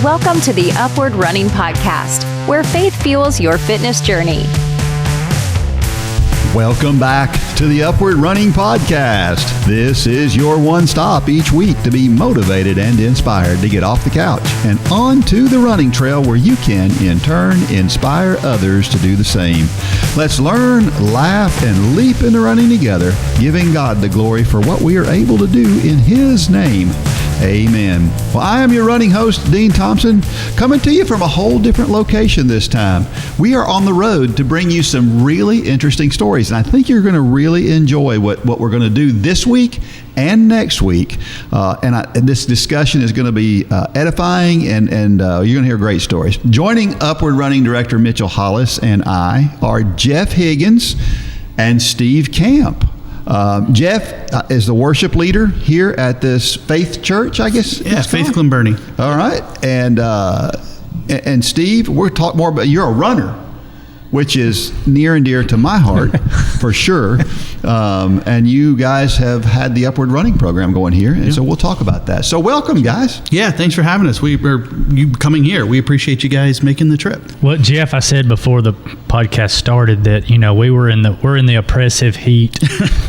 Welcome to the Upward Running Podcast, where faith fuels your fitness journey. Welcome back to the Upward Running Podcast. This is your one stop each week to be motivated and inspired to get off the couch and onto the running trail where you can, in turn, inspire others to do the same. Let's learn, laugh, and leap into running together, giving God the glory for what we are able to do in His name. Amen. Well, I am your running host, Dean Thompson, coming to you from a whole different location this time. We are on the road to bring you some really interesting stories, and I think you're going to really enjoy what we're going to do this week and next week. And this discussion is going to be edifying, and you're going to hear great stories. Joining Upward Running Director Mitchell Hollis and I are Jeff Higgins and Steve Camp. Jeff is the worship leader here at this Faith Church, I guess. Yeah, Faith Glen Burnie. All right, and Steve, we're talking more about you're a runner, which is near and dear to my heart for sure. And you guys have had the Upward Running program going here, and so we'll talk about that. So welcome, guys. Yeah, thanks for having us. You coming here. We appreciate you guys making the trip. Well, Jeff, I said before the podcast started that we're in the oppressive heat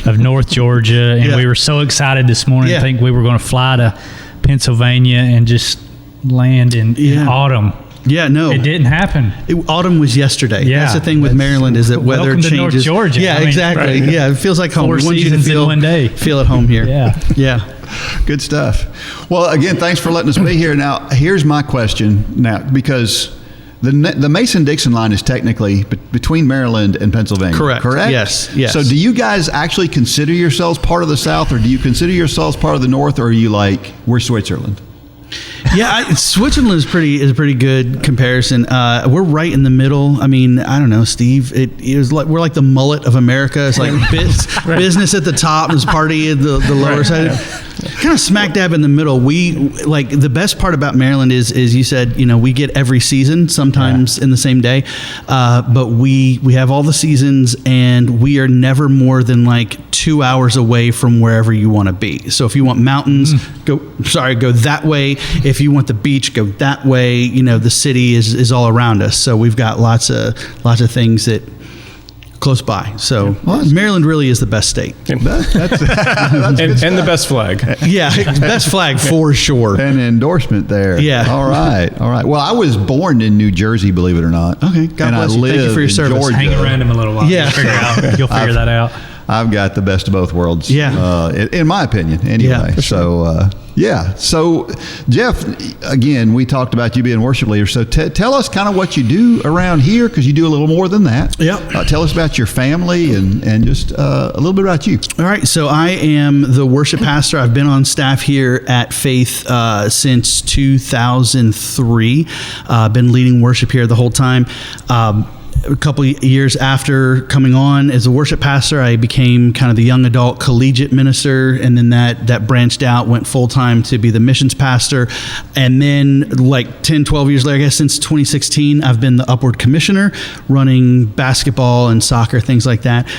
of North Georgia, and we were so excited this morning to think we were going to fly to Pennsylvania and just land in autumn. Yeah, no. It didn't happen. Autumn was yesterday. Yeah. That's the thing with Maryland is that weather welcome changes. To North Georgia. Yeah, exactly. Right. Yeah, it feels like home. 4 seasons in one day. Feel at home here. Yeah. Good stuff. Well, again, thanks for letting us be here. Now, here's my question now, because the Mason-Dixon line is technically between Maryland and Pennsylvania. Correct? Yes. Yes. So do you guys actually consider yourselves part of the South, or do you consider yourselves part of the North, or are you like, we're Switzerland? Yeah, Switzerland is a pretty good comparison. We're right in the middle. I mean, I don't know, Steve. It was like we're like the mullet of America. It's like business at the top, and party at the lower side. Yeah. Kind of smack dab in the middle. We like the best part about Maryland is you said we get every season sometimes in the same day, but we have all the seasons, and we are never more than like 2 hours away from wherever you want to be. So if you want mountains, go that way. If you want the beach, go that way. The city is all around us. So we've got lots of things that close by. So Maryland really is the best state. That's and the best flag. Yeah, best flag for sure. An endorsement there. Yeah. All right. Well, I was born in New Jersey, believe it or not. Okay. God bless you. Thank you for your service. Georgia. Hang around him a little while. Yeah. You'll figure that out. I've got the best of both worlds. Yeah. In my opinion, anyway. Yeah, so, So, Jeff, again, we talked about you being worship leader. So tell us kind of what you do around here, because you do a little more than that. Yeah. Tell us about your family and just a little bit about you. All right. So I am the worship pastor. I've been on staff here at Faith since 2003. Been leading worship here the whole time. A couple of years after coming on as a worship pastor, I became kind of the young adult collegiate minister, and then that branched out, went full-time to be the missions pastor. And then like 10, 12 years later, I guess since 2016, I've been the Upward Commissioner, running basketball and soccer, things like that.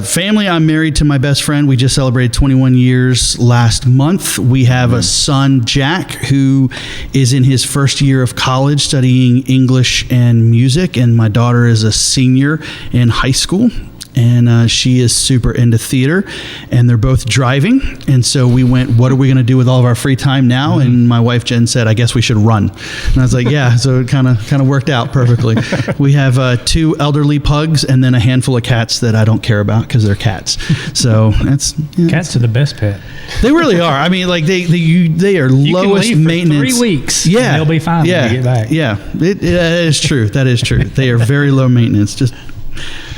Family, I'm married to my best friend. We just celebrated 21 years last month. We have a son, Jack, who is in his first year of college studying English and music, and my daughter is a senior in high school, and she is super into theater, and they're both driving. And so we went, what are we going to do with all of our free time now? And my wife Jen said, I guess we should run. And I was like, yeah. So it kind of worked out perfectly. We have 2 elderly pugs and then a handful of cats that I don't care about because they're cats. So that's cats are the best pet. They really are. I mean, like they are you lowest can leave maintenance. For 3 weeks. Yeah, they'll be fine when you get back. Yeah, that is true. That is true. They are very low maintenance.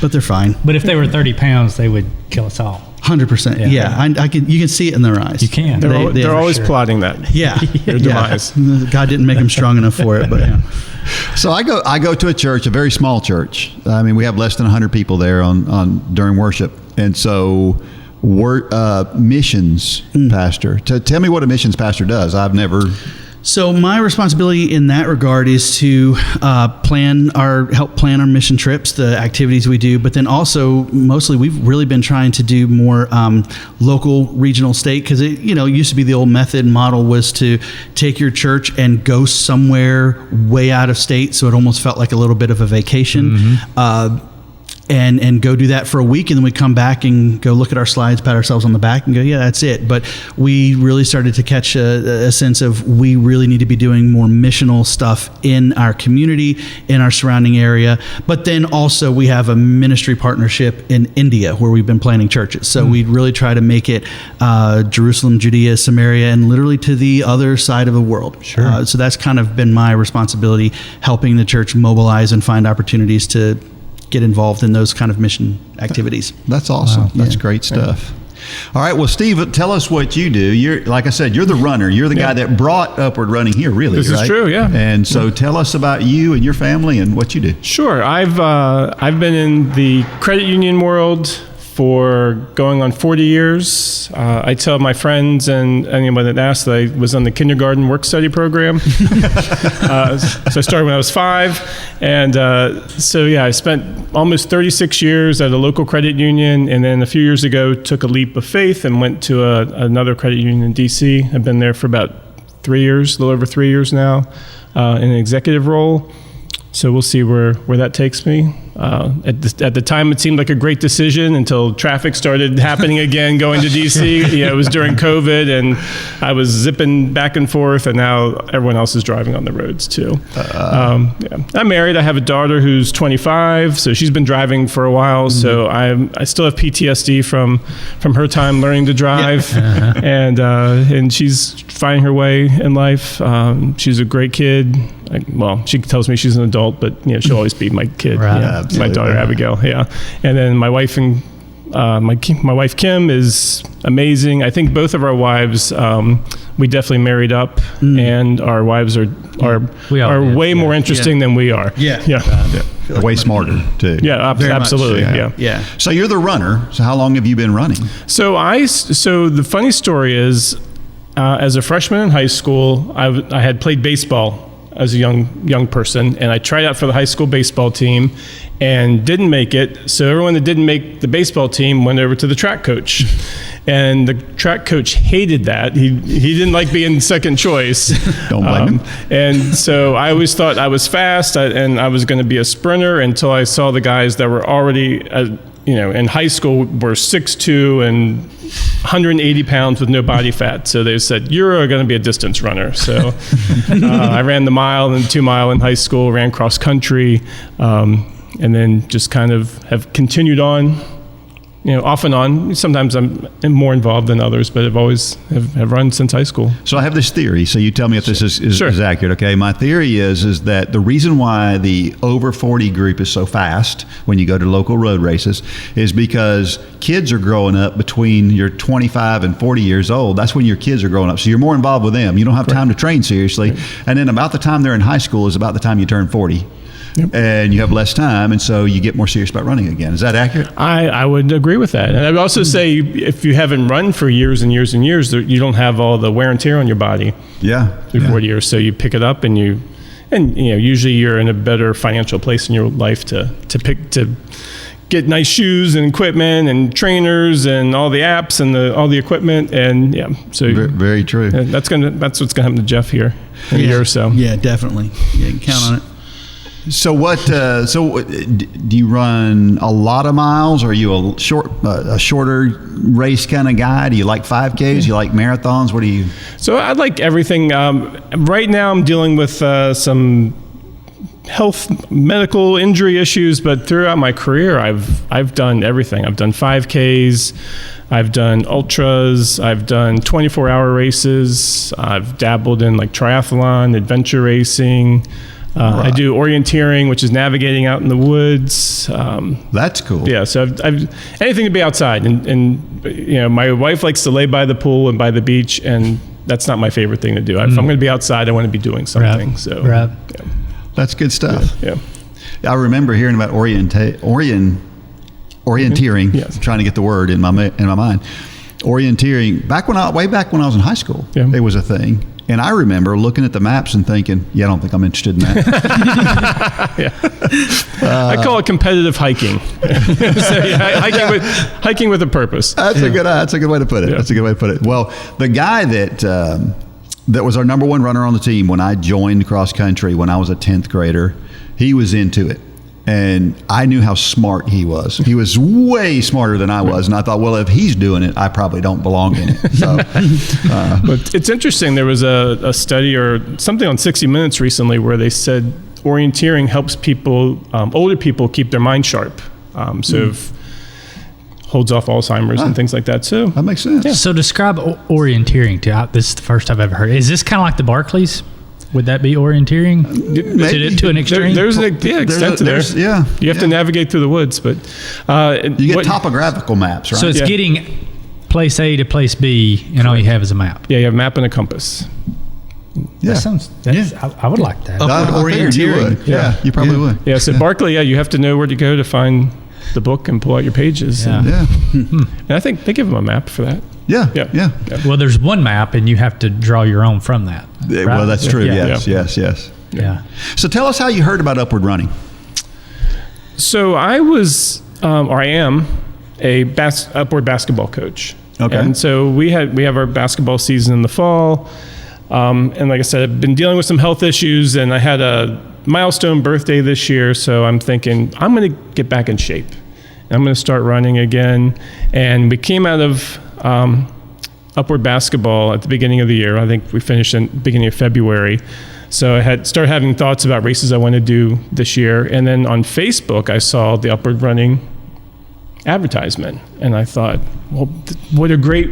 But they're fine. But if they were 30 pounds, they would kill us all. 100%. Yeah. You can see it in their eyes. You can. They're always plotting that. Yeah. Their demise. God didn't make them strong enough for it, but yeah. So I go to a church, a very small church. I mean, we have less than 100 people there on during worship. And so we're missions pastor. Tell me what a missions pastor does. I've never So my responsibility in that regard is to help plan our mission trips, the activities we do, but then also mostly we've really been trying to do more local, regional, state, because it used to be the old method model was to take your church and go somewhere way out of state, so it almost felt like a little bit of a vacation. Mm-hmm. And go do that for a week, and then we come back and go look at our slides, pat ourselves on the back, and go, yeah, that's it. But we really started to catch a sense of we really need to be doing more missional stuff in our community, in our surrounding area. But then also we have a ministry partnership in India where we've been planting churches. So we really try to make it Jerusalem, Judea, Samaria, and literally to the other side of the world. Sure. So that's kind of been my responsibility, helping the church mobilize and find opportunities to get involved in those kind of mission activities. That's awesome. Wow. That's great stuff. All right. Well, Steve, tell us what you do. You're, like I said, you're the runner. You're the guy that brought Upward Running here, really. This is true, yeah. And so tell us about you and your family and what you do. Sure. I've been in the credit union world for going on 40 years. I tell my friends and anyone that asks that I was on the kindergarten work-study program. So I started when I was 5. And I spent almost 36 years at a local credit union. And then a few years ago, took a leap of faith and went to another credit union in D.C. I've been there for about 3 years, a little over 3 years now, in an executive role. So we'll see where that takes me. At the time, it seemed like a great decision until traffic started happening again going to D.C. It was during COVID, and I was zipping back and forth, and now everyone else is driving on the roads too. I'm married. I have a daughter who's 25, so she's been driving for a while. Mm-hmm. So I still have PTSD from her time learning to drive, and she's finding her way in life. She's a great kid. She tells me she's an adult, but she'll always be my kid. Right. My daughter Abigail. Yeah, and then my wife and my wife Kim is amazing. I think both of our wives, we definitely married up, and our wives are way more interesting than we are. They're way smarter too. Yeah, absolutely. Yeah. So you're the runner. So how long have you been running? So the funny story is, as a freshman in high school, I had played baseball as a young person, and I tried out for the high school baseball team and didn't make it. So everyone that didn't make the baseball team went over to the track coach, and the track coach hated that. He didn't like being second choice. Don't blame him. And so I always thought I was fast and I was going to be a sprinter until I saw the guys that were already in high school were 6'2" and 180 pounds with no body fat. So they said, you're going to be a distance runner. So I ran the mile and 2 mile in high school, ran cross country, and then just kind of have continued on, off and on. Sometimes I'm more involved than others, but I've always have run since high school. So I have this theory. So you tell me if this is accurate. Okay. My theory is that the reason why the over 40 group is so fast when you go to local road races is because kids are growing up between you're 25 and 40 years old. That's when your kids are growing up. So you're more involved with them. You don't have time to train seriously. Right. And then about the time they're in high school is about the time you turn 40. Yep. And you have less time, and so you get more serious about running again. Is that accurate? I would agree with that. And I would also say if you haven't run for years and years and years, you don't have all the wear and tear on your body. Through 40 years. So you pick it up, and usually you're in a better financial place in your life to get nice shoes and equipment and trainers and all the apps and all the equipment, and so very true. That's what's gonna happen to Jeff here in a year or so. Yeah, definitely. You can count on it. So do you run a lot of miles? Are you a shorter race kind of guy? Do you like 5Ks? You like marathons? What do you? So I like everything. Right now I'm dealing with some medical injury issues, but throughout my career I've done everything. I've done 5Ks. I've done ultras. I've done 24-hour races. I've dabbled in like triathlon, adventure racing. Right. I do orienteering, which is navigating out in the woods. That's cool. Yeah, so I've anything to be outside, and my wife likes to lay by the pool and by the beach, and that's not my favorite thing to do. If I'm going to be outside, I want to be doing something. That's good stuff. Yeah. I remember hearing about orienteering. Yes. Trying to get the word in my mind. Orienteering way back when I was in high school. Yeah. It was a thing. And I remember looking at the maps and thinking, I don't think I'm interested in that. I call it competitive hiking. Hiking with a purpose. That's a good way to put it. Yeah. That's a good way to put it. Well, the guy that was our number one runner on the team when I joined cross country when I was a 10th grader, he was into it. And I knew how smart he was. He was way smarter than I was. And I thought, well, if he's doing it, I probably don't belong in it. So, but it's interesting. There was a study or something on 60 Minutes recently where they said orienteering helps people, older people, keep their mind sharp. If holds off Alzheimer's and things like that. So that makes sense. Yeah. So describe orienteering this is the first I've ever heard. Is this kind of like the Barclays? Would that be orienteering to an extreme? There's an extent to there. Yeah. You have to navigate through the woods, but you get topographical maps, right? So it's getting place A to place B, and all you have is a map. Yeah, you have a map and a compass. Yeah. I would like that. Upward orienteering. Yeah, you probably would. Yeah, so Barclay, you have to know where to go to find the book and pull out your pages. Yeah. And I think they give them a map for that. Yeah. Well, there's one map, and you have to draw your own from that. Right? Well, that's true. Yeah. Yes. Yeah. So tell us how you heard about Upward Running. So I was, or I am, a upward basketball coach. Okay. And so we have our basketball season in the fall. And like I said, I've been dealing with some health issues, and I had a milestone birthday this year. So I'm thinking I'm going to get back in shape. I'm going to start running again. And we came out of upward basketball at the beginning of the year. I think we finished in the beginning of February. So I had started having thoughts about races I want to do this year. And then on Facebook, I saw the Upward Running advertisement. And I thought, well, what a great,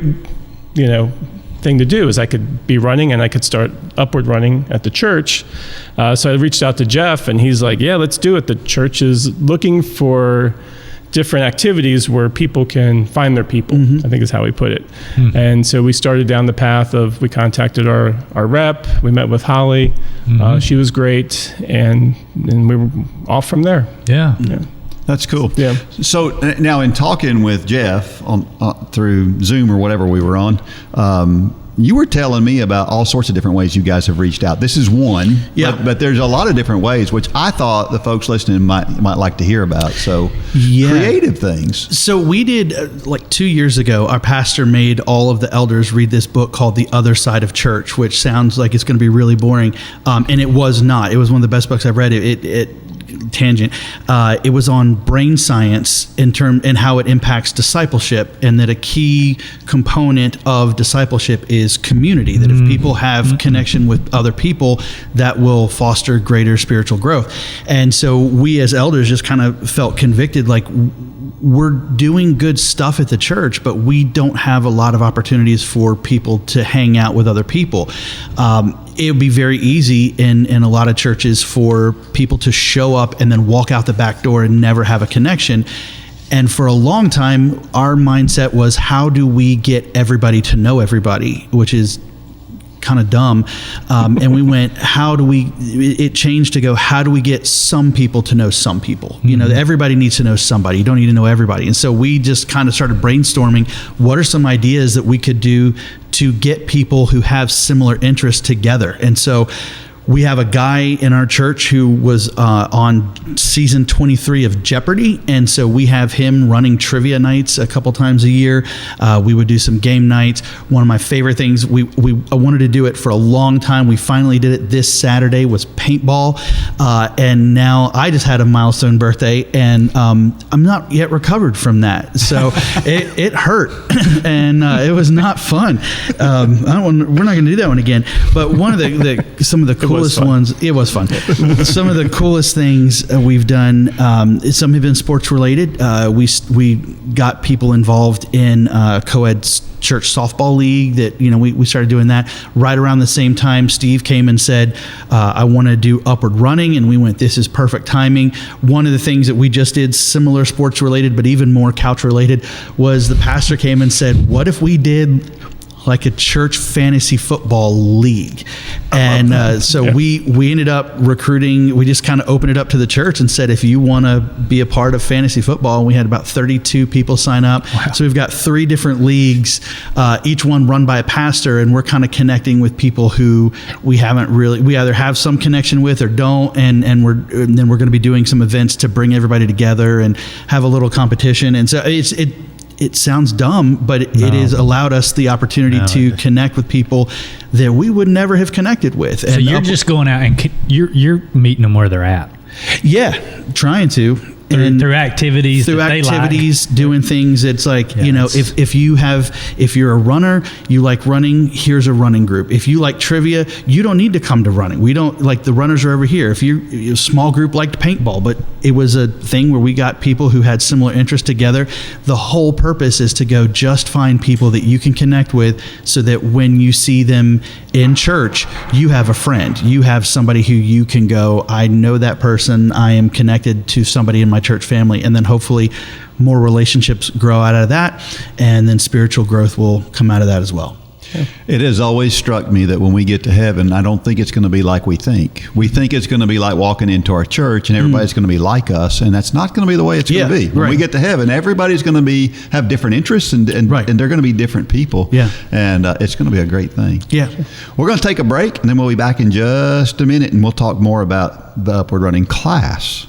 thing to do is I could be running and I could start upward running at the church. So I reached out to Jeff, and he's like, yeah, let's do it. The church is looking for different activities where people can find their people, I think is how he put it. And so we started down the path of, we contacted our rep, we met with Holly, she was great, and we were off from there. Yeah. That's cool. Yeah. So now in talking with Jeff on through Zoom or whatever we were on, you were telling me about all sorts of different ways you guys have reached out. This is one, but there's a lot of different ways, which I thought the folks listening might like to hear about. So creative things. So we did, like 2 years ago, our pastor made all of the elders read this book called The Other Side of Church, which sounds like it's going to be really boring. And it was not. It was one of the best books I've read. Tangent. It was on brain science and how it impacts discipleship, and that a key component of discipleship is community. That if people have connection with other people, that will foster greater spiritual growth. And so we as elders just kind of felt convicted, like we're doing good stuff at the church, but we don't have a lot of opportunities for people to hang out with other people. It would be very easy in a lot of churches for people to show up and then walk out the back door and never have a connection. And for a long time, our mindset was, how do we get everybody to know everybody, which is kind of dumb. And we went, it changed to go, how do we get some people to know some people? Everybody needs to know somebody. You don't need to know everybody. And so we just kind of started brainstorming, what are some ideas that we could do to get people who have similar interests together? And so we have a guy in our church who was on season 23 of Jeopardy, and so we have him running trivia nights a couple times a year. We would do some game nights. One of my favorite things, I wanted to do it for a long time. We finally did it this Saturday, was paintball, and now I just had a milestone birthday, and I'm not yet recovered from that. So it hurt, and it was not fun. We're not going to do that one again. But one of some of the coolest ones. It was fun. Some of the coolest things we've done. Some have been sports related. We got people involved in co-ed church softball league. That we started doing that right around the same time. Steve came and said, "I want to do upward running," and we went, "This is perfect timing." One of the things that we just did, similar sports related, but even more couch related, was the pastor came and said, "What if we did like a church fantasy football league?" And so we ended up recruiting. We just kind of opened it up to the church and said, if you want to be a part of fantasy football, and we had about 32 people sign up. Wow. So we've got 3 different leagues, each one run by a pastor, and we're kind of connecting with people who we either have some connection with or don't, and then we're going to be doing some events to bring everybody together and have a little competition. And so it sounds dumb, but it has allowed us the opportunity to connect with people that we would never have connected with. So you're just going out and you're meeting them where they're at. Yeah, trying to. Through activities, doing things. It's like, if you're a runner, you like running, here's a running group. If you like trivia, you don't need to come to running. We don't, like, the runners are over here. If you're a small group liked paintball, but it was a thing where we got people who had similar interests together. The whole purpose is to go just find people that you can connect with, so that when you see them in church, you have a friend. You have somebody who you can go, I know that person, I am connected to somebody in my church family, and then hopefully more relationships grow out of that, and then spiritual growth will come out of that as well. Yeah. It has always struck me that when we get to heaven, I don't think it's going to be like we think. We think it's going to be like walking into our church and everybody's going to be like us, and that's not going to be the way it's going to be. When we get to heaven, everybody's going to have different interests, and they're going to be different people. Yeah. And it's going to be a great thing. Yeah. We're going to take a break, and then we'll be back in just a minute, and we'll talk more about the Upward Running class.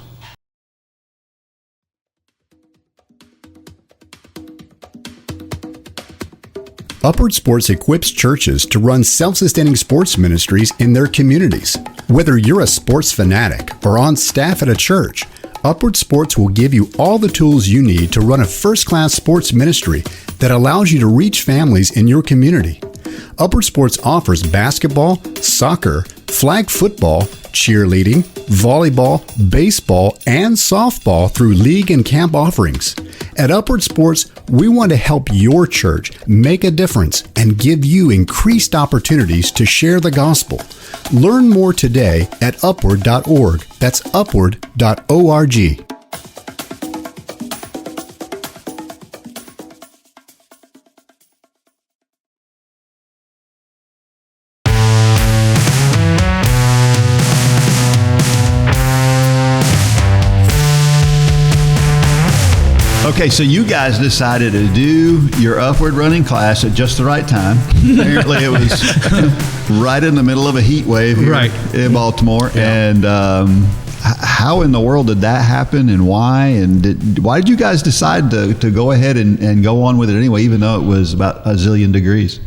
Upward Sports equips churches to run self-sustaining sports ministries in their communities. Whether you're a sports fanatic or on staff at a church, Upward Sports will give you all the tools you need to run a first-class sports ministry that allows you to reach families in your community. Upward Sports offers basketball, soccer, flag football, cheerleading, volleyball, baseball, and softball through league and camp offerings. At Upward Sports, we want to help your church make a difference and give you increased opportunities to share the gospel. Learn more today at upward.org. That's upward.org. Okay, so you guys decided to do your Upward Running class at just the right time. Apparently, it was right in the middle of a heat wave here in Baltimore. Yeah. And how in the world did that happen, and why? And why did you guys decide to go ahead and go on with it anyway, even though it was about a zillion degrees?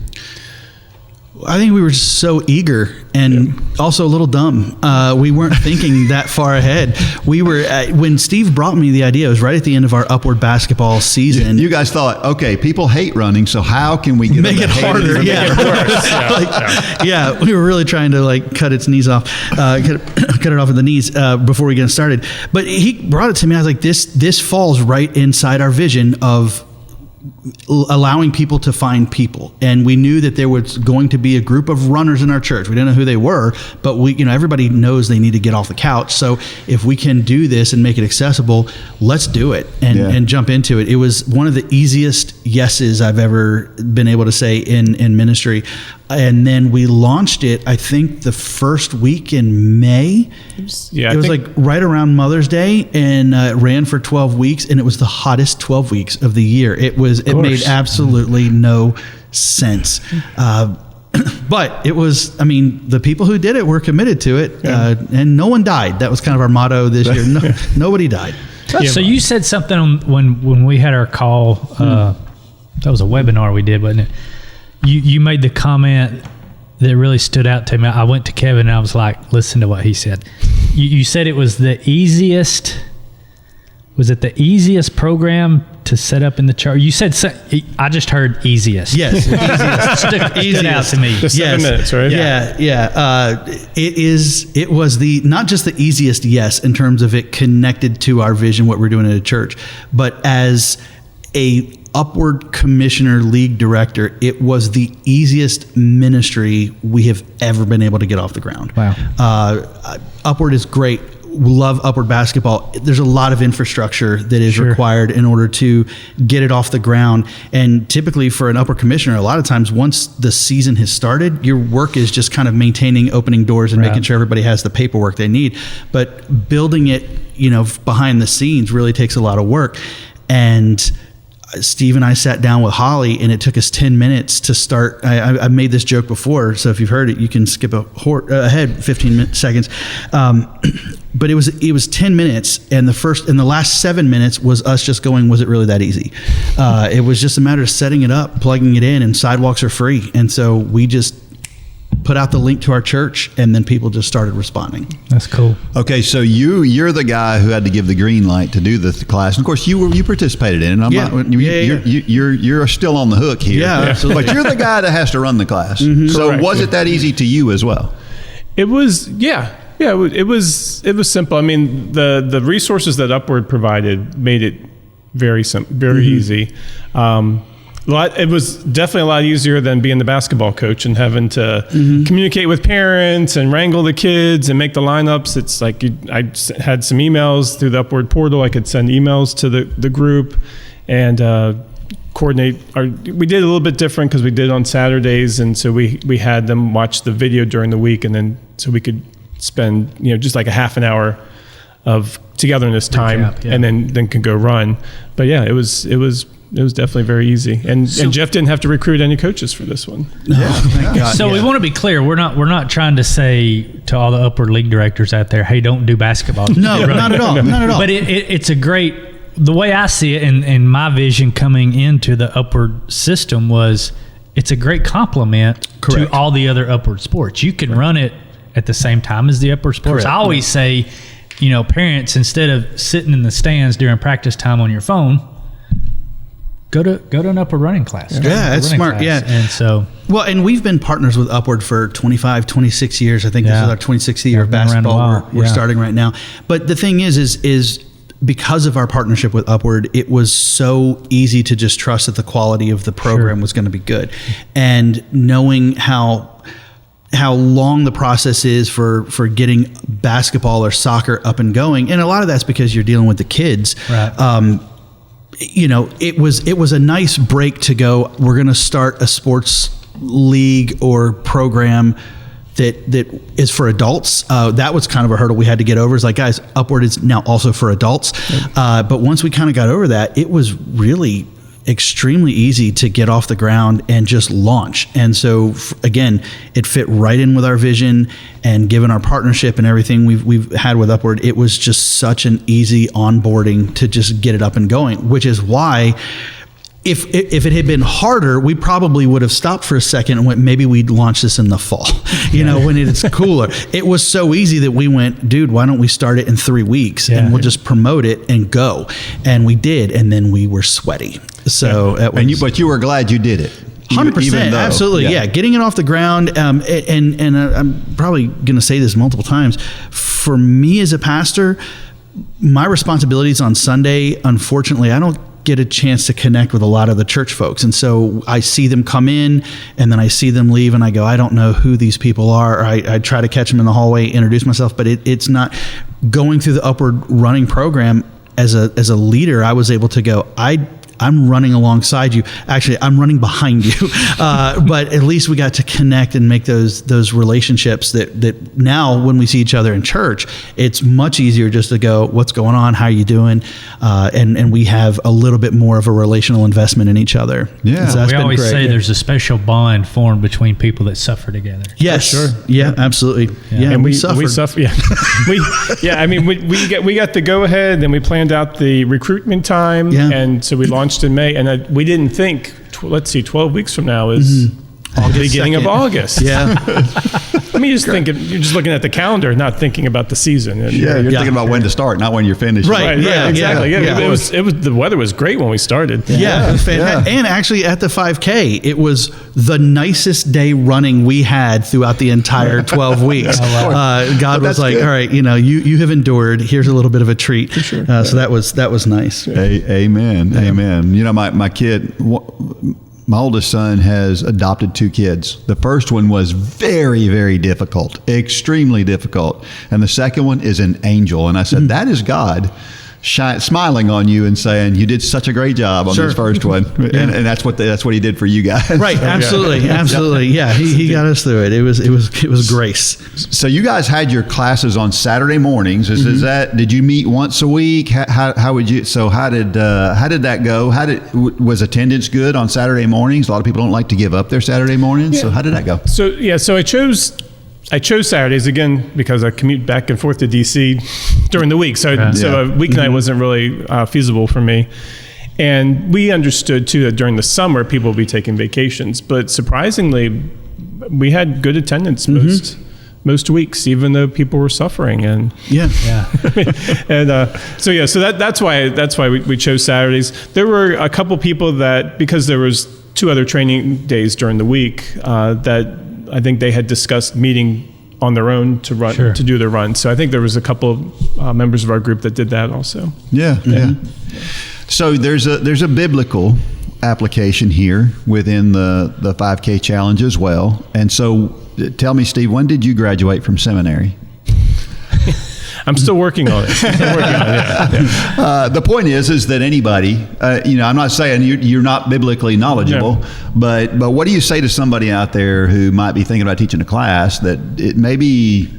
I think we were just so eager and also a little dumb. We weren't thinking that far ahead. We were when Steve brought me the idea, it was right at the end of our Upward basketball season. You guys thought, okay, people hate running, so how can we make it harder? We were really trying to cut its knees off, cut it off at the knees before we get started. But he brought it to me. I was like, this falls right inside our vision of allowing people to find people. And we knew that there was going to be a group of runners in our church. We didn't know who they were, but everybody knows they need to get off the couch. So if we can do this and make it accessible, let's do it and jump into it. It was one of the easiest yeses I've ever been able to say in ministry. And then we launched it, I think, the first week in May. It was right around Mother's Day, and it ran for 12 weeks, and it was the hottest 12 weeks of the year. It made absolutely no sense. But it was, the people who did it were committed to it, and no one died. That was kind of our motto this year. Nobody died. So you said something when we had our call. That was a webinar we did, wasn't it? You made the comment that really stood out to me. I went to Kevin and I was like, listen to what he said. You said it was the easiest. Was it the easiest program to set up in the church? You said, I just heard easiest. Yes. Easiest. Stood out to me. The 7 minutes, right? Yeah. It was not just the easiest, yes, in terms of it connected to our vision, what we're doing at a church, but as a Upward Commissioner League Director, it was the easiest ministry we have ever been able to get off the ground. Wow. Upward is great. love Upward basketball, there's a lot of infrastructure that is required in order to get it off the ground. And typically for an Upward commissioner, a lot of times once the season has started, your work is just kind of maintaining opening doors and making sure everybody has the paperwork they need. But building it, behind the scenes really takes a lot of work. And Steve and I sat down with Holly, and it took us 10 minutes to start. I made this joke before, so if you've heard it, you can skip ahead 15 seconds. But it was 10 minutes, and the last 7 minutes was us just going, was it really that easy? It was just a matter of setting it up, plugging it in, and sidewalks are free. And so we just put out the link to our church, and then people just started responding. That's cool. Okay, so you're the guy who had to give the green light to do the class, and of course you participated in it. You're still on the hook here. Yeah, absolutely. But you're the guy that has to run the class. Mm-hmm. So Correct. was it that easy to you as well? It was, it was simple. I mean, the resources that Upward provided made it very simple, very easy. It was definitely a lot easier than being the basketball coach and having to communicate with parents and wrangle the kids and make the lineups. It's like I had some emails through the Upward portal. I could send emails to the group and coordinate. We did a little bit different because we did it on Saturdays, and so we had them watch the video during the week, and then so we could spend just like a half an hour of togetherness time, and then could go run. But yeah, it was definitely very easy, and Jeff didn't have to recruit any coaches for this one. Thank God. So we want to be clear. We're not trying to say to all the Upward League directors out there, hey, don't do basketball. No, not at all. Not at all. But it's a great, the way I see it, and my vision coming into the Upward system was, it's a great complement to all the other Upward sports. You can run it at the same time as the Upward sports. I always say, parents, instead of sitting in the stands during practice time on your phone, go to an Upward running class. Yeah, that's smart. Class. Yeah. And so, well, and we've been partners with Upward for 25, 26 years. I think this is our 26th year of basketball we're starting right now. But the thing is because of our partnership with Upward, it was so easy to just trust that the quality of the program was going to be good. And knowing how long the process is for getting basketball or soccer up and going. And a lot of that's because you're dealing with the kids. right. It was a nice break to go, we're going to start a sports league or program that is for adults. That was kind of a hurdle we had to get over. It's like, guys, Upward is now also for adults. But once we kind of got over that, it was really extremely easy to get off the ground and just launch. And so again, it fit right in with our vision, and given our partnership and everything we've had with Upward, it was just such an easy onboarding to just get it up and going, which is why if it had been harder, we probably would have stopped for a second and went, maybe we'd launch this in the fall, when it's cooler. It was so easy that we went, dude, why don't we start it in 3 weeks and we'll just promote it and go. And we did. And then we were sweaty. So, but you were glad you did it. 100%, absolutely, yeah. Getting it off the ground, and I'm probably going to say this multiple times. For me as a pastor, my responsibilities on Sunday, unfortunately, I don't get a chance to connect with a lot of the church folks. And so I see them come in, and then I see them leave, and I go, I don't know who these people are. Or I try to catch them in the hallway, introduce myself, but it's not going through the Upward running program. As a leader, I was able to go, I'm running alongside you. Actually, I'm running behind you. But at least we got to connect and make those relationships that now when we see each other in church, it's much easier just to go, what's going on? How are you doing? And we have a little bit more of a relational investment in each other. Yeah. So we always say there's a special bond formed between people that suffer together. Yes. Sure. Yeah, absolutely. Yeah. And we suffer. Yeah. I mean, we got the go ahead, then we planned out the recruitment time. Yeah. And so we launched in May, and we didn't think, 12 weeks from now is the beginning of August. Yeah. I mean, you're just looking at the calendar, not thinking about the season. And, you're thinking about when to start, not when you're finished. Right. Yeah, exactly. Yeah. It was the weather was great when we started. Yeah, it was fantastic. And actually at the 5K, it was the nicest day running we had throughout the entire 12 weeks. God was like, good. All right, you have endured. Here's a little bit of a treat. For sure. So that was nice. Amen. Yeah. Amen. My kid, my oldest son has adopted 2 kids. The first one was very, very difficult, extremely difficult. And the second one is an angel. And I said, that is God smiling on you and saying, you did such a great job on this first one. And that's what he did for you guys. Right. Absolutely. Absolutely. Yeah. He got us through it. It was grace. So you guys had your classes on Saturday mornings. Is that, did you meet once a week? How would you, so how did that go? Was attendance good on Saturday mornings? A lot of people don't like to give up their Saturday mornings. Yeah. So how did that go? So I chose Saturdays again because I commute back and forth to DC during the week. So a weeknight wasn't really feasible for me. And we understood too that during the summer people would be taking vacations. But surprisingly, we had good attendance most weeks, even though people were suffering. And that's why we chose Saturdays. There were a couple people that, because there was 2 other training days during the week, that I think they had discussed meeting on their own to run, to do their run. So I think there was a couple of members of our group that did that also. Yeah. So there's a biblical application here within the 5K challenge as well. And so tell me, Steve, when did you graduate from seminary? I'm still working on it. The point is that anybody, I'm not saying you're not biblically knowledgeable, but what do you say to somebody out there who might be thinking about teaching a class that it maybe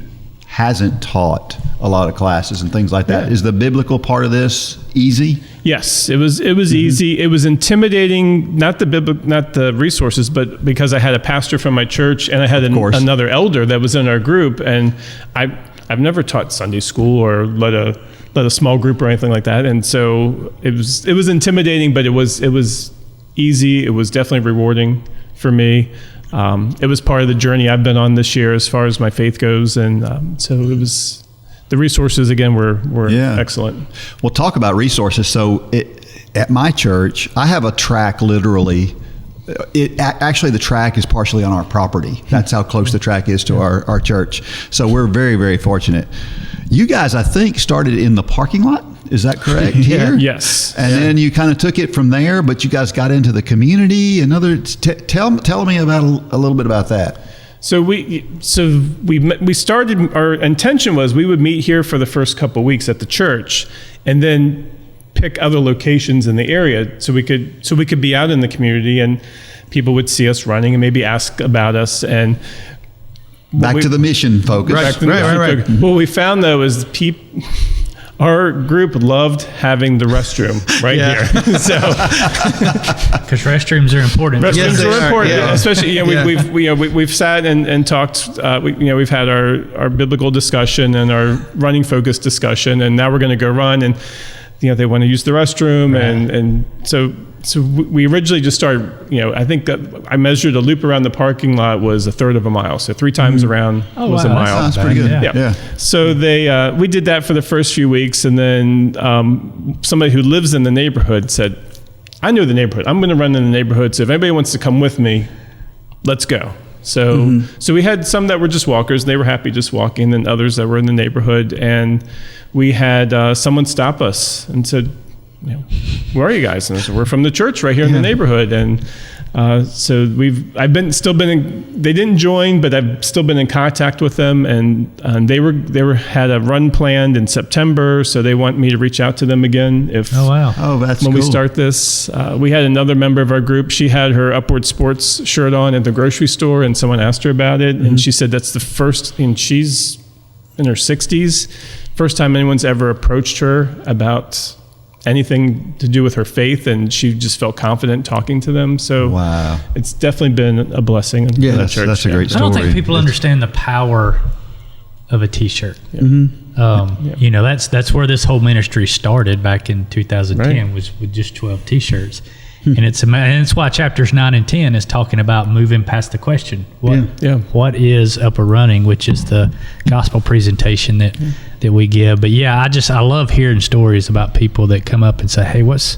hasn't taught a lot of classes and things like that? Is the biblical part of this easy? Yes, it was easy. It was intimidating, not the resources, but because I had a pastor from my church and I had another elder that was in our group, and I've never taught Sunday school or led a small group or anything like that, and so it was intimidating, but it was easy. It was definitely rewarding for me. It was part of the journey I've been on this year as far as my faith goes, and so it was. The resources again were excellent. Well, talk about resources. So at my church, I have a track literally. Actually, the track is partially on our property. That's how close the track is to our church. So we're very, very fortunate. You guys, I think, started in the parking lot. Is that correct? Here? Yes. And then you kind of took it from there, but you guys got into the community. Tell me about a little bit about that. So we started. Our intention was we would meet here for the first couple of weeks at the church, and then pick other locations in the area so we could be out in the community and people would see us running and maybe ask about us. And back to the mission focus. Right. What we found though is our group loved having the restroom here. So, because restrooms are important. Especially we've sat and talked. We've had our biblical discussion and our running focus discussion, and now we're going to go run, and they want to use the restroom, and so we originally just started. I think I measured a loop around the parking lot was 1/3 of a mile, so 3 times around was a mile. That sounds pretty good. Yeah. So we did that for the first few weeks, and then somebody who lives in the neighborhood said, "I know the neighborhood. I'm going to run in the neighborhood. So if anybody wants to come with me, let's go." So we had some that were just walkers. They were happy just walking, and others that were in the neighborhood. And we had someone stop us and said, "Where are you guys?" And I said, "We're from the church right here in the neighborhood." And so I've still been they didn't join, but I've still been in contact with them, and they had a run planned in September, so they want me to reach out to them again that's when we start this. We had another member of our group. She had her Upward Sports shirt on at the grocery store, and someone asked her about it, and she said that's the first, and she's in her 60s, first time anyone's ever approached her about anything to do with her faith, and she just felt confident talking to them. So it's definitely been a blessing. That's a great story. I don't think people understand the power of a T-shirt. That's where this whole ministry started back in 2010 was with just 12 T-shirts. And it's why chapters 9 and 10 is talking about moving past the question. What is upper running, which is the gospel presentation that we give. But I love hearing stories about people that come up and say, "Hey, what's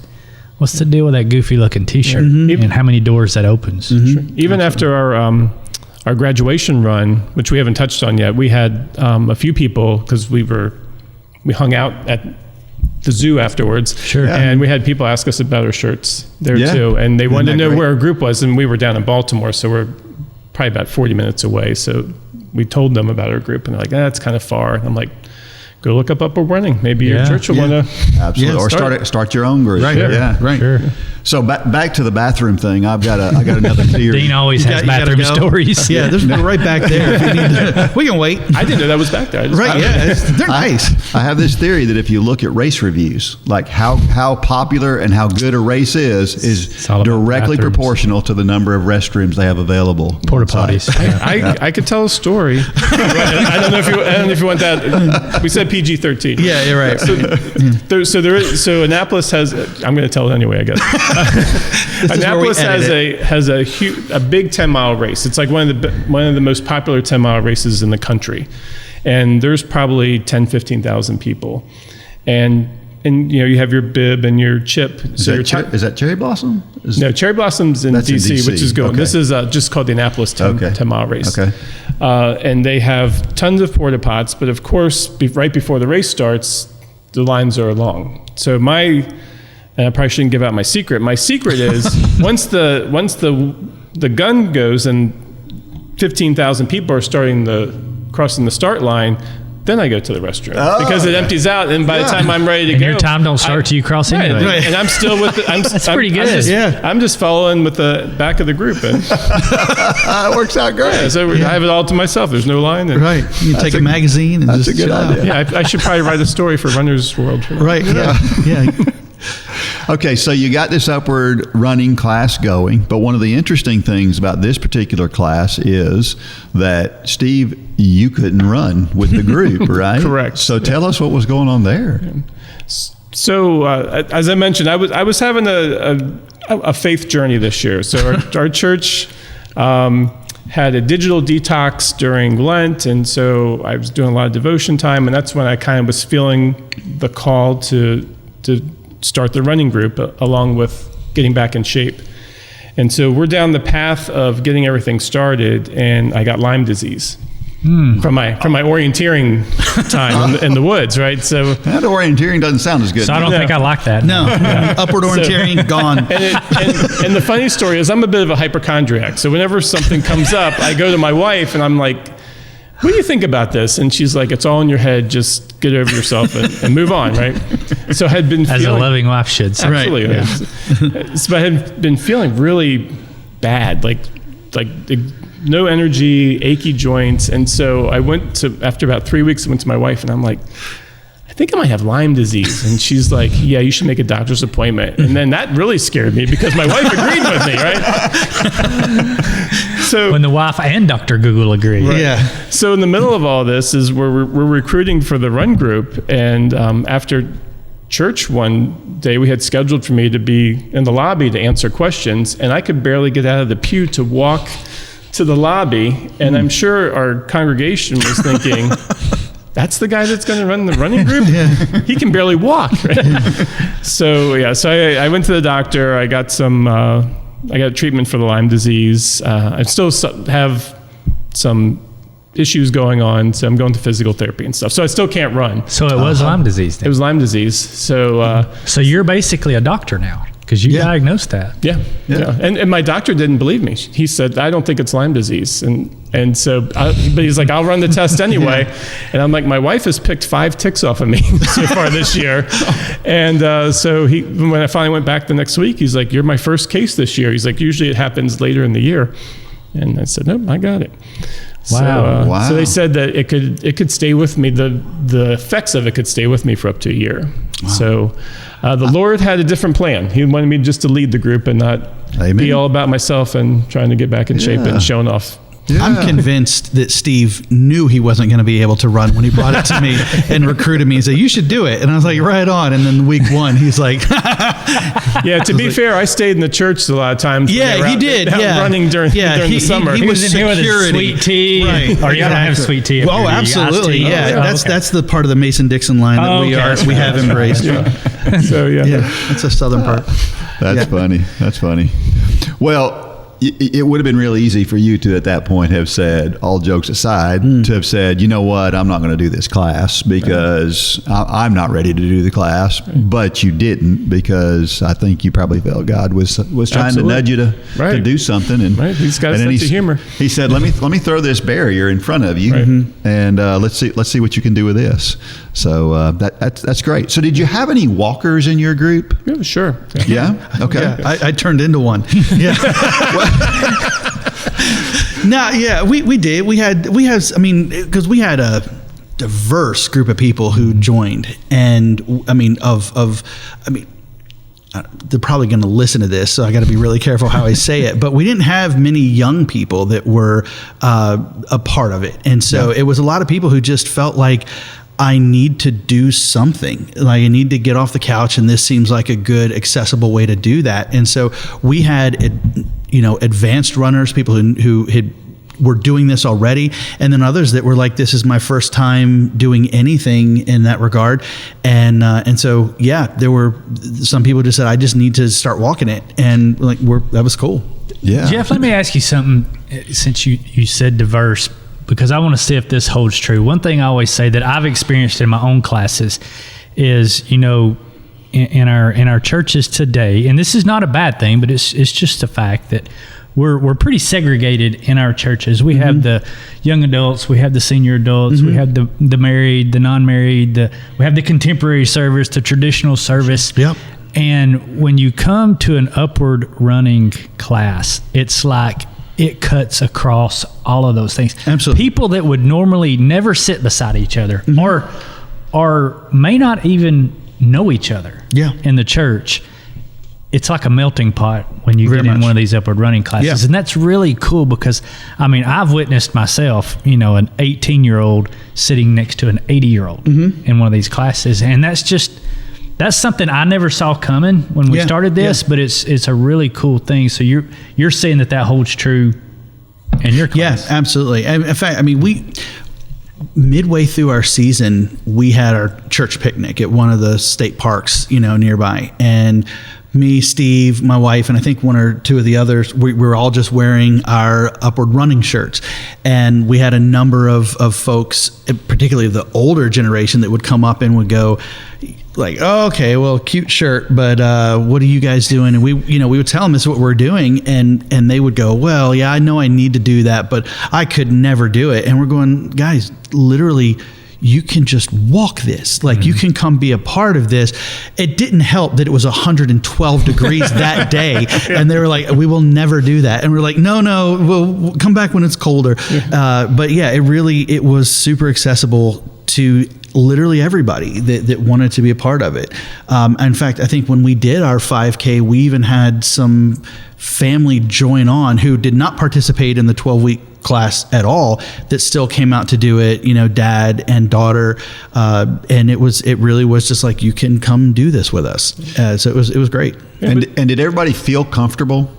the deal with that goofy looking T-shirt?" And how many doors that opens. Even after our graduation run, which we haven't touched on yet, we had a few people, because we hung out at the zoo afterwards. Sure. And we had people ask us about our shirts there Yeah. too. And they wanted to know great? where our group was. And we were down in Baltimore, so we're probably about 40 minutes away. So we told them about our group, and they're like, that's kind of far. And I'm like, go look up Upward Running. Maybe your church will want to. Absolutely. Or start your own group. Right. Yeah. Right. Sure. So back to the bathroom thing. I got another theory. Dean always has You gotta bathroom go. stories. Yeah, there's right back there. If you need to. We can wait. I didn't know that was back there. I just- Right. Yeah. They're nice. I have this theory that if you look at race reviews, like how popular and how good a race is all about directly bathrooms. proportional to the number of restrooms they have available. Porta potties. I could tell a story. I don't know if you want that. We said PG-13. Yeah, you're right. So Annapolis has. I'm going to tell it anyway, I guess. Annapolis has a big 10-mile race. It's like one of the most popular 10-mile races in the country, and there's probably 10,000-15,000 people, and you have your bib and your chip. Is that Cherry Blossom? No, Cherry Blossom's in That's in DC, DC. which is going. Okay. This is just called the Annapolis 10-mile race. Okay. And they have tons of porta pots, but of course, right before the race starts, the lines are long. So and I probably shouldn't give out my secret. My secret is once the gun goes and 15,000 people are crossing the start line, then I go to the restroom because it empties out, and by the time I'm ready to And go, your time don't start till you cross anyway. Right. And I'm still with That's pretty good. I'm just following with the back of the group, and It works out great. so I have it all to myself. There's no line. And, Right. You can take a magazine and That's just a good chill out. idea. Yeah, I should probably write a story for Runner's World. Right. Yeah. Yeah. Okay, so you got this upward running class going, but one of the interesting things about this particular class is that, Steve, you couldn't run with the group, right? Correct. So tell us what was going on there. So as I mentioned, I was having a faith journey this year. So our church had a digital detox during Lent, and so I was doing a lot of devotion time, and that's when I kind of was feeling the call to start the running group along with getting back in shape. And so we're down the path of getting everything started, and I got Lyme disease from my orienteering time in the woods, right? So That orienteering doesn't sound as good. So I don't think I like that. No. Upward orienteering gone. and the funny story is I'm a bit of a hypochondriac. So whenever something comes up, I go to my wife and I'm like, what do you think about this? And she's like, it's all in your head. Just get over yourself and move on, right? So I had been As a loving wife should say. absolutely, Right, So I had been feeling really bad, like no energy, achy joints. And so I after about 3 weeks, I went to my wife and I'm like, I think I might have Lyme disease. And she's like, yeah, you should make a doctor's appointment. And then that really scared me because my wife agreed with me, right? So When the wife and Dr. Google agree. Yeah. So in the middle of all this is we're recruiting for the run group, and after church one day, we had scheduled for me to be in the lobby to answer questions, and I could barely get out of the pew to walk to the lobby, and I'm sure our congregation was thinking, that's the guy that's going to run the running group? He can barely walk, right? So I went to the doctor. I got I got treatment for the Lyme disease. I still have some issues going on, so I'm going to physical therapy and stuff. So I still can't run. So it was Lyme disease then. It was Lyme disease. So So you're basically a doctor now because you diagnosed that. yeah. And my doctor didn't believe me. He said, I don't think it's Lyme disease. And so, but he's like, I'll run the test anyway. And I'm like, my wife has picked 5 ticks off of me so far this year. And so when I finally went back the next week, he's like, you're my first case this year. He's like, usually it happens later in the year. And I said, nope, I got it. Wow. So they said that it could stay with me. The effects of it could stay with me for up to a year. Wow. So the Lord had a different plan. He wanted me just to lead the group and not be all about myself and trying to get back in shape and showing off. Yeah. I'm convinced that Steve knew he wasn't going to be able to run when he brought it to me and recruited me and said, you should do it. And I was like, right on. And then week 1, he's like, yeah, to be fair, I stayed in the church a lot of times. Yeah, he did. Yeah. Running during the summer. He was in here with his sweet tea. Right. Or y'all don't have sweet tea. up Oh, here, do you? Iced absolutely. tea? Yeah. Oh, That's the part of the Mason-Dixon line that we have embraced. So Yeah. That's a southern part. That's funny. That's funny. Well, it would have been real easy for you to, at that point, have said, all jokes aside, to have said, you know what, I'm not going to do this class because I'm not ready to do the class. But you didn't, because I think you probably felt God was trying to nudge you to do something. And He's got a sense of humor. He said, let me throw this barrier in front of you, and let's see what you can do with this. So that's great. So did you have any walkers in your group? Yeah, sure. Yeah? Okay. Yeah, I turned into one. Yeah. No, yeah, we did. We had. I mean, because we had a diverse group of people who joined, and I mean, they're probably going to listen to this, so I got to be really careful how I say it. But we didn't have many young people that were a part of it, and so it was a lot of people who just felt like, I need to do something. Like, I need to get off the couch, and this seems like a good, accessible way to do that. And so we had, advanced runners, people who were doing this already, and then others that were like, this is my first time doing anything in that regard. And so, yeah, there were some people just said, I just need to start walking it. And like, that was cool. Yeah. Jeff, let me ask you something, since you said diverse, because I want to see if this holds true. One thing I always say that I've experienced in my own classes is, in our churches today, and this is not a bad thing, but it's just a fact that we're pretty segregated in our churches. We have the young adults, we have the senior adults, we have the married, the non-married, we have the contemporary service, the traditional service. Yep. And when you come to an upward running class, it's like it cuts across all of those things. Absolutely. People that would normally never sit beside each other or may not even know each other in the church. It's like a melting pot when you get in one of these upward running classes. Yeah. And that's really cool because, I mean, I've witnessed myself, an 18-year-old sitting next to an 80-year-old in one of these classes. And that's something I never saw coming when we started this, but it's a really cool thing. So you're saying that holds true in your class? Yes, absolutely. In fact, I mean, midway through our season, we had our church picnic at one of the state parks, nearby. And me, Steve, my wife, and I think one or two of the others, we were all just wearing our upward running shirts. And we had a number of folks, particularly of the older generation, that would come up and would go like, oh, okay, well, cute shirt, but what are you guys doing? And we would tell them this is what we're doing. And they would go, well, yeah, I know I need to do that, but I could never do it. And we're going, guys, literally, you can just walk this. Like, you can come be a part of this. It didn't help that it was 112 degrees that day. And they were like, we will never do that. And we're like, no, we'll come back when it's colder. But yeah, it was super accessible to literally everybody that wanted to be a part of it. In fact, I think when we did our 5K, we even had some family join on who did not participate in the 12-week class at all, that still came out to do it, dad and daughter. And it really was just like, you can come do this with us. So it was great. And did everybody feel comfortable?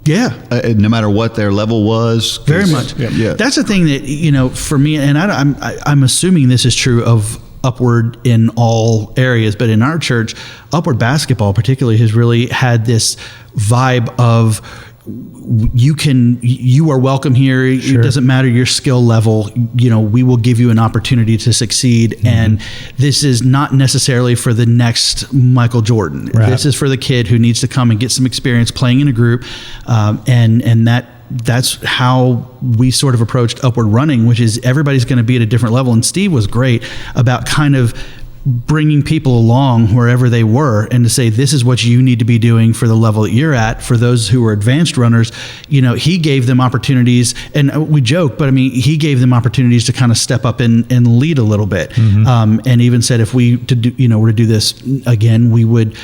Yeah. No matter what their level was? Very much. Yeah. That's the thing that, for me, and I'm assuming this is true of upward in all areas, but in our church, upward basketball particularly has really had this vibe of, you are welcome here. Sure. It doesn't matter your skill level. We will give you an opportunity to succeed. And this is not necessarily for the next Michael Jordan. Right. This is for the kid who needs to come and get some experience playing in a group. And that's how we sort of approached upward running, which is everybody's going to be at a different level. And Steve was great about kind of bringing people along wherever they were, and to say, this is what you need to be doing for the level that you're at. For those who are advanced runners, he gave them opportunities, and we joke, but I mean, he gave them opportunities to kind of step up and lead a little bit. And even said, if we were to do this again, we would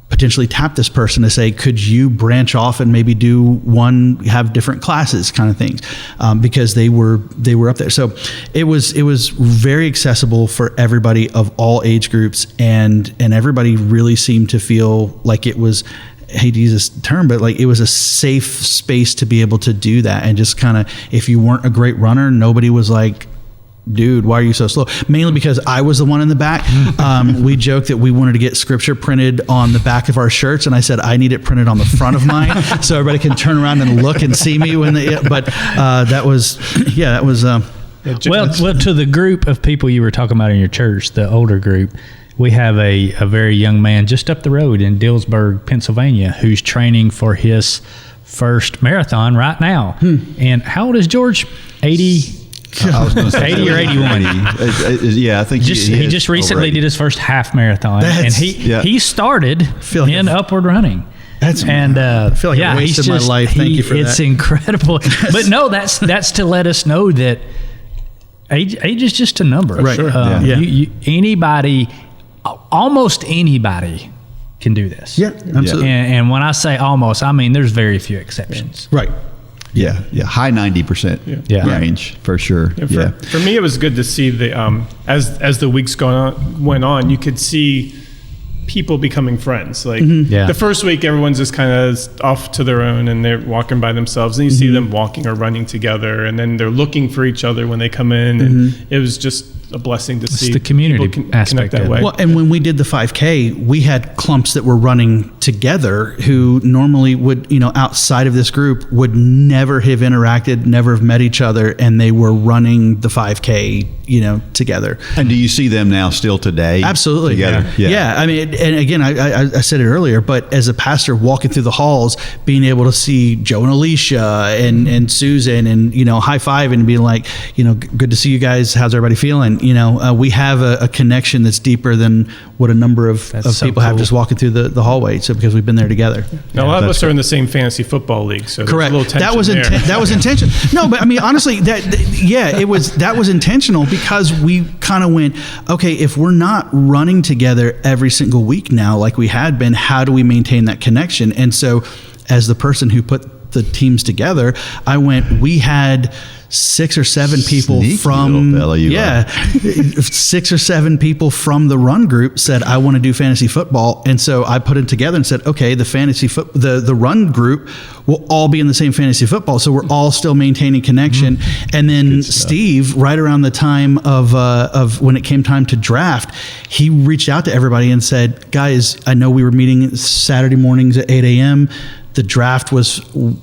potentially tap this person to say, could you branch off and maybe have different classes kind of things, because they were up there. So it was very accessible for everybody of all age groups, and everybody really seemed to feel like it was, I hate to use this term, but like it was a safe space to be able to do that. And just kind of, if you weren't a great runner, nobody was like dude, why are you so slow? Mainly because I was the one in the back. We joked that we wanted to get scripture printed on the back of our shirts, and I said I need it printed on the front of mine so everybody can turn around and look and see me when they. But that was. Well, to the group of people you were talking about in your church, the older group, we have a very young man just up the road in Dillsburg, Pennsylvania, who's training for his first marathon right now. And how old is George? 80. I was going to say 80 or 81. Yeah, I think he just recently already did his first half marathon, and he started like in upward running. I feel like I wasted my life. Thank you for that. It's incredible. But no, that's to let us know that age is just a number. Right. Sure. Anybody, almost anybody can do this. Yeah, absolutely. And when I say almost, I mean there's very few exceptions. Right. Yeah, high 90% range for sure. For me, it was good to see the as the weeks went on, you could see people becoming friends. Like the first week, everyone's just kind of off to their own and they're walking by themselves, and you see them walking or running together, and then they're looking for each other when they come in, and it was just a blessing to see the community aspect connect that way. Well, and when we did the 5K, we had clumps that were running together who normally would, outside of this group, would never have interacted, never have met each other, and they were running the 5K, together. And do you see them now still today? Absolutely. Together? Yeah. I mean, and again, I said it earlier, but as a pastor walking through the halls, being able to see Joe and Alicia and Susan and, high five and being like, good to see you guys. How's everybody feeling? We have a connection that's deeper than what a number of people have just walking through the hallway. So because we've been there together. Now, a lot of us are in the same fantasy football league, so correct. There's a little tension that was intentional. No, but I mean, honestly, that was intentional because we kind of went, okay, if we're not running together every single week now, like we had been, how do we maintain that connection? And so, as the person who put the teams together, I went, we had 6 or 7 people Sneaky from little fella 6 or 7 people from the run group said, I want to do fantasy football. And so I put it together and said, okay, the run group will all be in the same fantasy football. So we're all still maintaining connection. And then Steve, right around the time of when it came time to draft, he reached out to everybody and said, guys, I know we were meeting Saturday mornings at 8 a.m. The draft was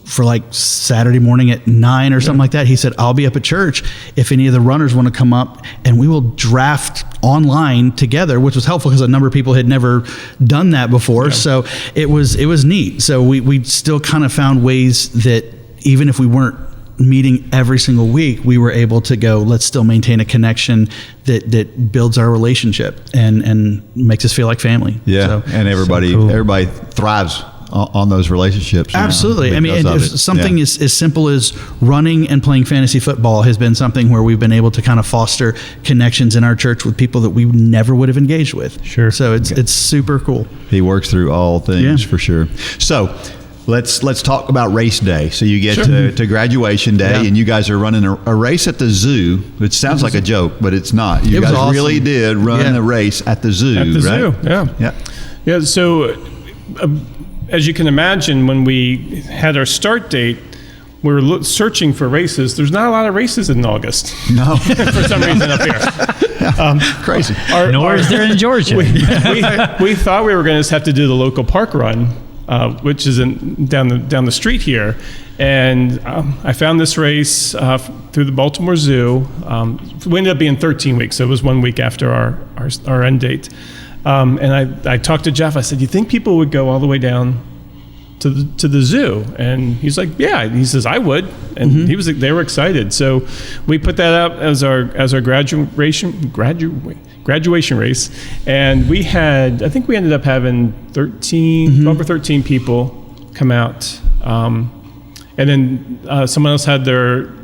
for like Saturday morning at 9 or something like that. He said, I'll be up at church if any of the runners want to come up, and we will draft online together, which was helpful because a number of people had never done that before. So it was neat. So we still kind of found ways that even if we weren't meeting every single week, we were able to go, let's still maintain a connection that builds our relationship and makes us feel like family. Yeah. So, and everybody thrives on those relationships. Absolutely. I mean, something as simple as running and playing fantasy football has been something where we've been able to kind of foster connections in our church with people that we never would have engaged with. Sure. So it's super cool. He works through all things for sure. So let's talk about race day. So you get to graduation day, and you guys are running a race at the zoo. It sounds like a joke, but it's not. You guys awesome. Really did run a race at the zoo, at the right? zoo, yeah. So as you can imagine, when we had our start date, we were searching for races. There's not a lot of races in August. No. For some reason up here. Crazy. Nor is there in Georgia. We thought we were going to just have to do the local park run, which is down the street here. And I found this race through the Baltimore Zoo. We ended up being 13 weeks. So it was 1 week after our end date. And I talked to Jeff. I said, "You think people would go all the way down to the zoo?" And he's like, "Yeah." He says, "I would." And he was. They were excited. So we put that up as our graduation race. And we had, I think we ended up having 12 or 13 people come out. And then someone else had their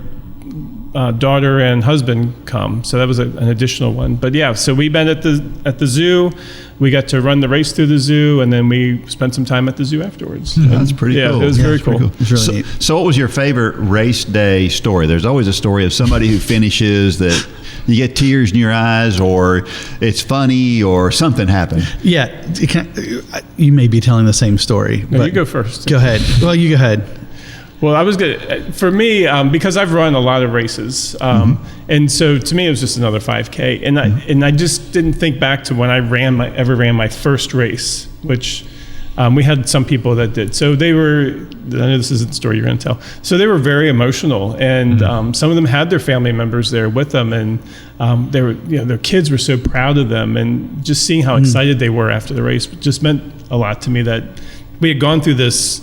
daughter and husband come, so that was an additional one. But yeah, so we've been at the zoo. We got to run the race through the zoo, and then we spent some time at the zoo afterwards. That's pretty cool. Yeah, it was very cool. Really so what was your favorite race day story? There's always a story of somebody who finishes that you get tears in your eyes, or it's funny, or something happened. Yeah, you may be telling the same story. No, but you go first. Go ahead. Well, you go ahead. Well, I was good. For me, because I've run a lot of races, and so to me it was just another 5K, and I just didn't think back to when I ever ran my first race, which we had some people that did. So they were. I know this isn't the story you're going to tell. So they were very emotional, and some of them had their family members there with them, and they were, their kids were so proud of them, and just seeing how excited they were after the race just meant a lot to me. That we had gone through this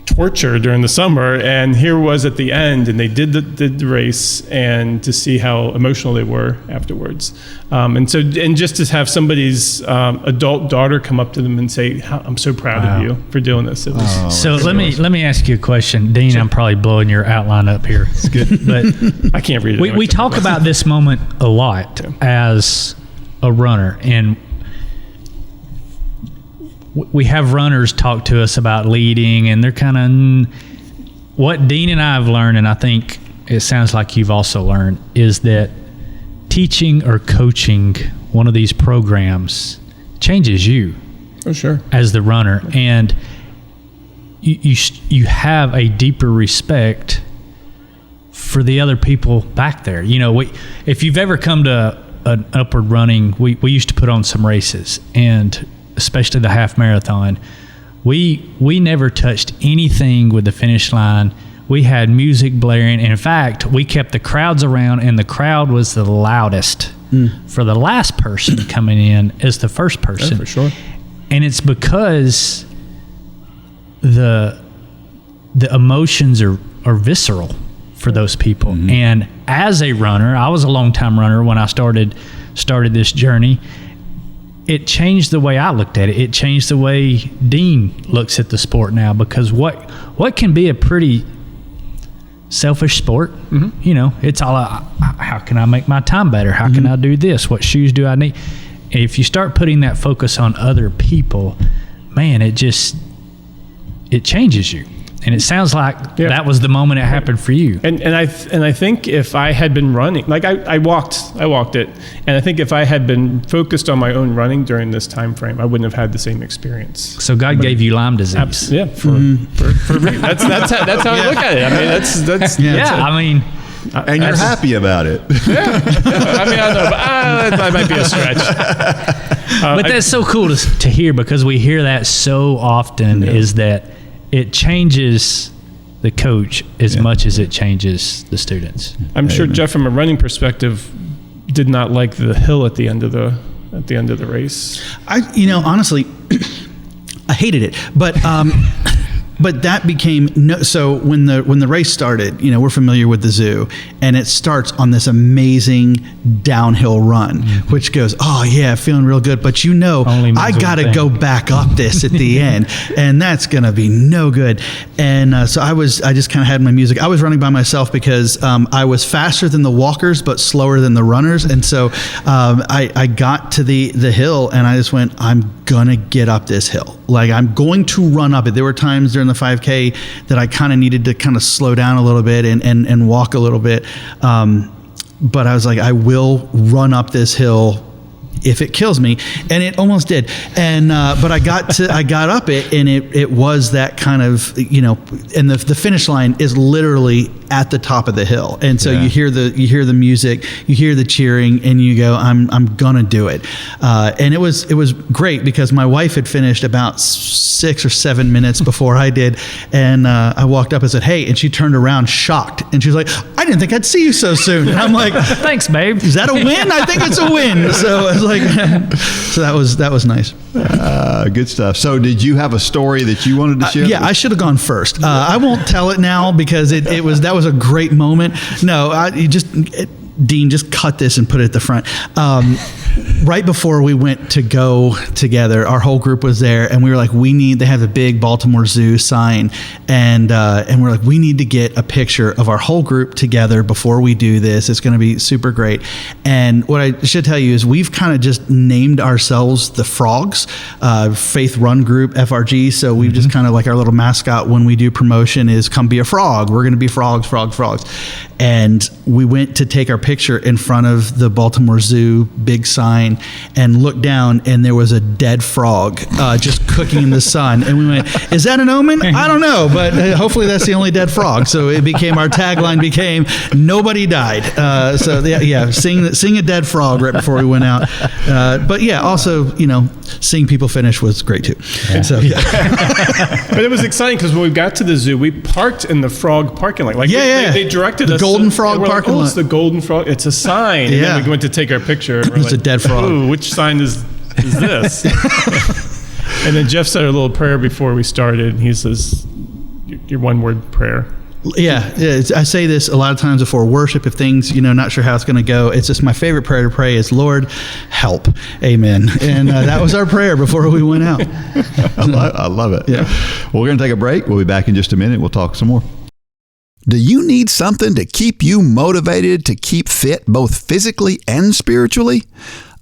torture during the summer, and here was at the end, and they did the race, and to see how emotional they were afterwards, and just to have somebody's adult daughter come up to them and say, "I'm so proud of you for doing this." It was so let me ask you a question, Dean. Sure. I'm probably blowing your outline up here. It's good, but I can't read it. We talk about this moment a lot as a runner, and we have runners talk to us about leading, and they're kind of what Dean and I have learned, and I think it sounds like you've also learned, is that teaching or coaching one of these programs changes you. Oh, sure. As the runner, and you have a deeper respect for the other people back there. If you've ever come to an Upward Running, we used to put on some races, and especially the half marathon, we never touched anything with the finish line. We had music blaring, and in fact, we kept the crowds around, and the crowd was the loudest for the last person coming in as the first person. Yeah, for sure. And it's because the emotions are visceral for those people. And as a runner, I was a long time runner when I started this journey. It changed the way I looked at it. It changed the way Dean looks at the sport now, because what can be a pretty selfish sport, it's all how can I make my time better? How can I do this? What shoes do I need? And if you start putting that focus on other people, man, it changes you. And it sounds like that was the moment it happened for you. And I think if I had been running, like I walked it, and I think if I had been focused on my own running during this time frame, I wouldn't have had the same experience. So God gave you Lyme disease. Yeah, for that's how I look at it. I mean, that's I mean. And you're happy about it. Yeah. I mean, I know, but that might be a stretch. But that's so cool to hear, because we hear that so often, is that it changes the coach as much as it changes the students. I'm sure Jeff, from a running perspective, did not like the hill at the end of the race. Honestly, I hated it, but that became so when the race started, we're familiar with the zoo, and it starts on this amazing downhill run, which goes, oh yeah, feeling real good, but I gotta go back up this at the end, and that's gonna be no good. And so I just kind of had my music. I was running by myself because I was faster than the walkers but slower than the runners, and so I got to the hill, and I just went, I'm gonna get up this hill. Like, I'm going to run up it. There were times during the 5K that I kind of needed to kind of slow down a little bit and walk a little bit. But I was like, I will run up this hill if it kills me, and it almost did. And but I got up it, and it was that kind of, and the finish line is literally at the top of the hill, and so you hear the music, you hear the cheering, and you go, I'm gonna do it. And it was great, because my wife had finished about 6 or 7 minutes before I did, and I walked up and said, hey, and she turned around shocked, and she was like, I didn't think I'd see you so soon. And I'm like, thanks, babe. Is that a win? I think it's a win. So I was like, so that was nice. Good stuff. So did you have a story that you wanted to share? Yeah, I should have gone first. I won't tell it now, because that was a great moment. No, Dean, just cut this and put it at the front. Right before we went to go together, our whole group was there, and we were like, they have a big Baltimore Zoo sign, and we're like, we need to get a picture of our whole group together before we do this. It's going to be super great. And what I should tell you is we've kind of just named ourselves the Frogs, Faith Run Group, FRG. So we've just kind of, like, our little mascot when we do promotion is come be a frog. We're going to be frogs. And we went to take our picture in front of the Baltimore Zoo big sign, sign and looked down, and there was a dead frog just cooking in the sun. And we went, is that an omen? I don't know, but hopefully that's the only dead frog. So it became, our tagline became, nobody died. Seeing a dead frog right before we went out. But yeah, also, seeing people finish was great too. Yeah. So, but it was exciting because when we got to the zoo, we parked in the frog parking lot. They directed us. The Golden Frog parking lot. It's the Golden Frog. It's a sign. And then we went to take our picture. And it's a dead frog. Ooh, which sign is this? And then Jeff said a little prayer before we started. And he says, your one-word prayer. Yeah, I say this a lot of times before worship. If things, not sure how it's going to go, it's just my favorite prayer to pray is, Lord, help. Amen. And that was our prayer before we went out. I love it. Yeah. Well, we're going to take a break. We'll be back in just a minute. We'll talk some more. Do you need something to keep you motivated to keep fit both physically and spiritually?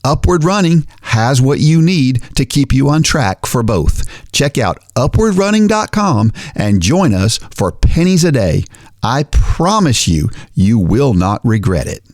Upward Running has what you need to keep you on track for both. Check out upwardrunning.com and join us for pennies a day. I promise you, you will not regret it.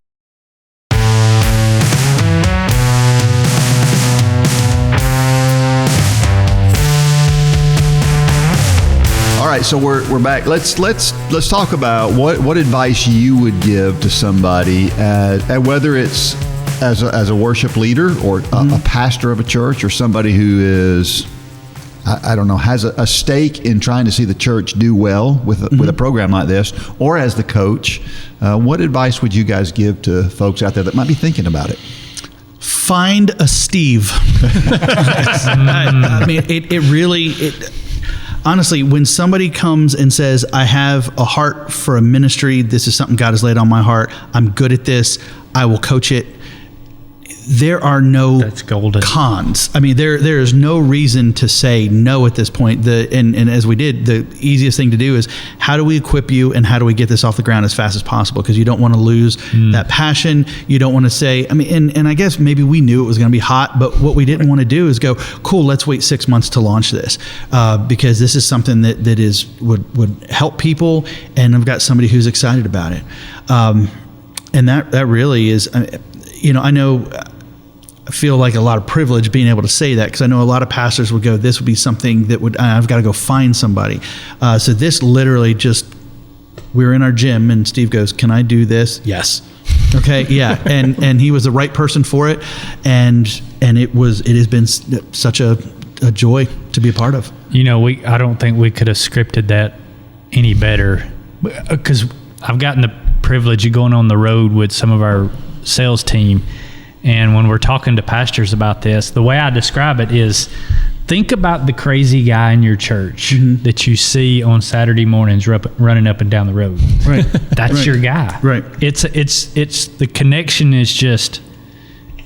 All right, so we're back. Let's talk about what advice you would give to somebody, whether it's as a worship leader or a pastor of a church, or somebody who is, I don't know, has a stake in trying to see the church do well with a program like this, or as the coach. What advice would you guys give to folks out there that might be thinking about it? Find a Steve. I mean, it really. Honestly, when somebody comes and says, I have a heart for a ministry, this is something God has laid on my heart, I'm good at this, I will coach it, there are no That's golden. cons. I mean, there is no reason to say no at this point. And as we did, the easiest thing to do is, how do we equip you and how do we get this off the ground as fast as possible? Because you don't want to lose that passion. You don't want to say, and I guess maybe we knew it was going to be hot, but what we didn't want to do is go, cool, let's wait 6 months to launch this, because this is something that would help people, and I've got somebody who's excited about it. And that really is, I feel like a lot of privilege being able to say that, because I know a lot of pastors would go, this would be something that I've got to go find somebody. So this literally we were in our gym and Steve goes, can I do this? Yes. Okay. Yeah. And he was the right person for it. And it has been such a joy to be a part of. I don't think we could have scripted that any better, because I've gotten the privilege of going on the road with some of our sales team. And when we're talking to pastors about this, the way I describe it is, think about the crazy guy in your church that you see on Saturday mornings running up and down the road. Right. That's your guy. Right. It's the connection is just,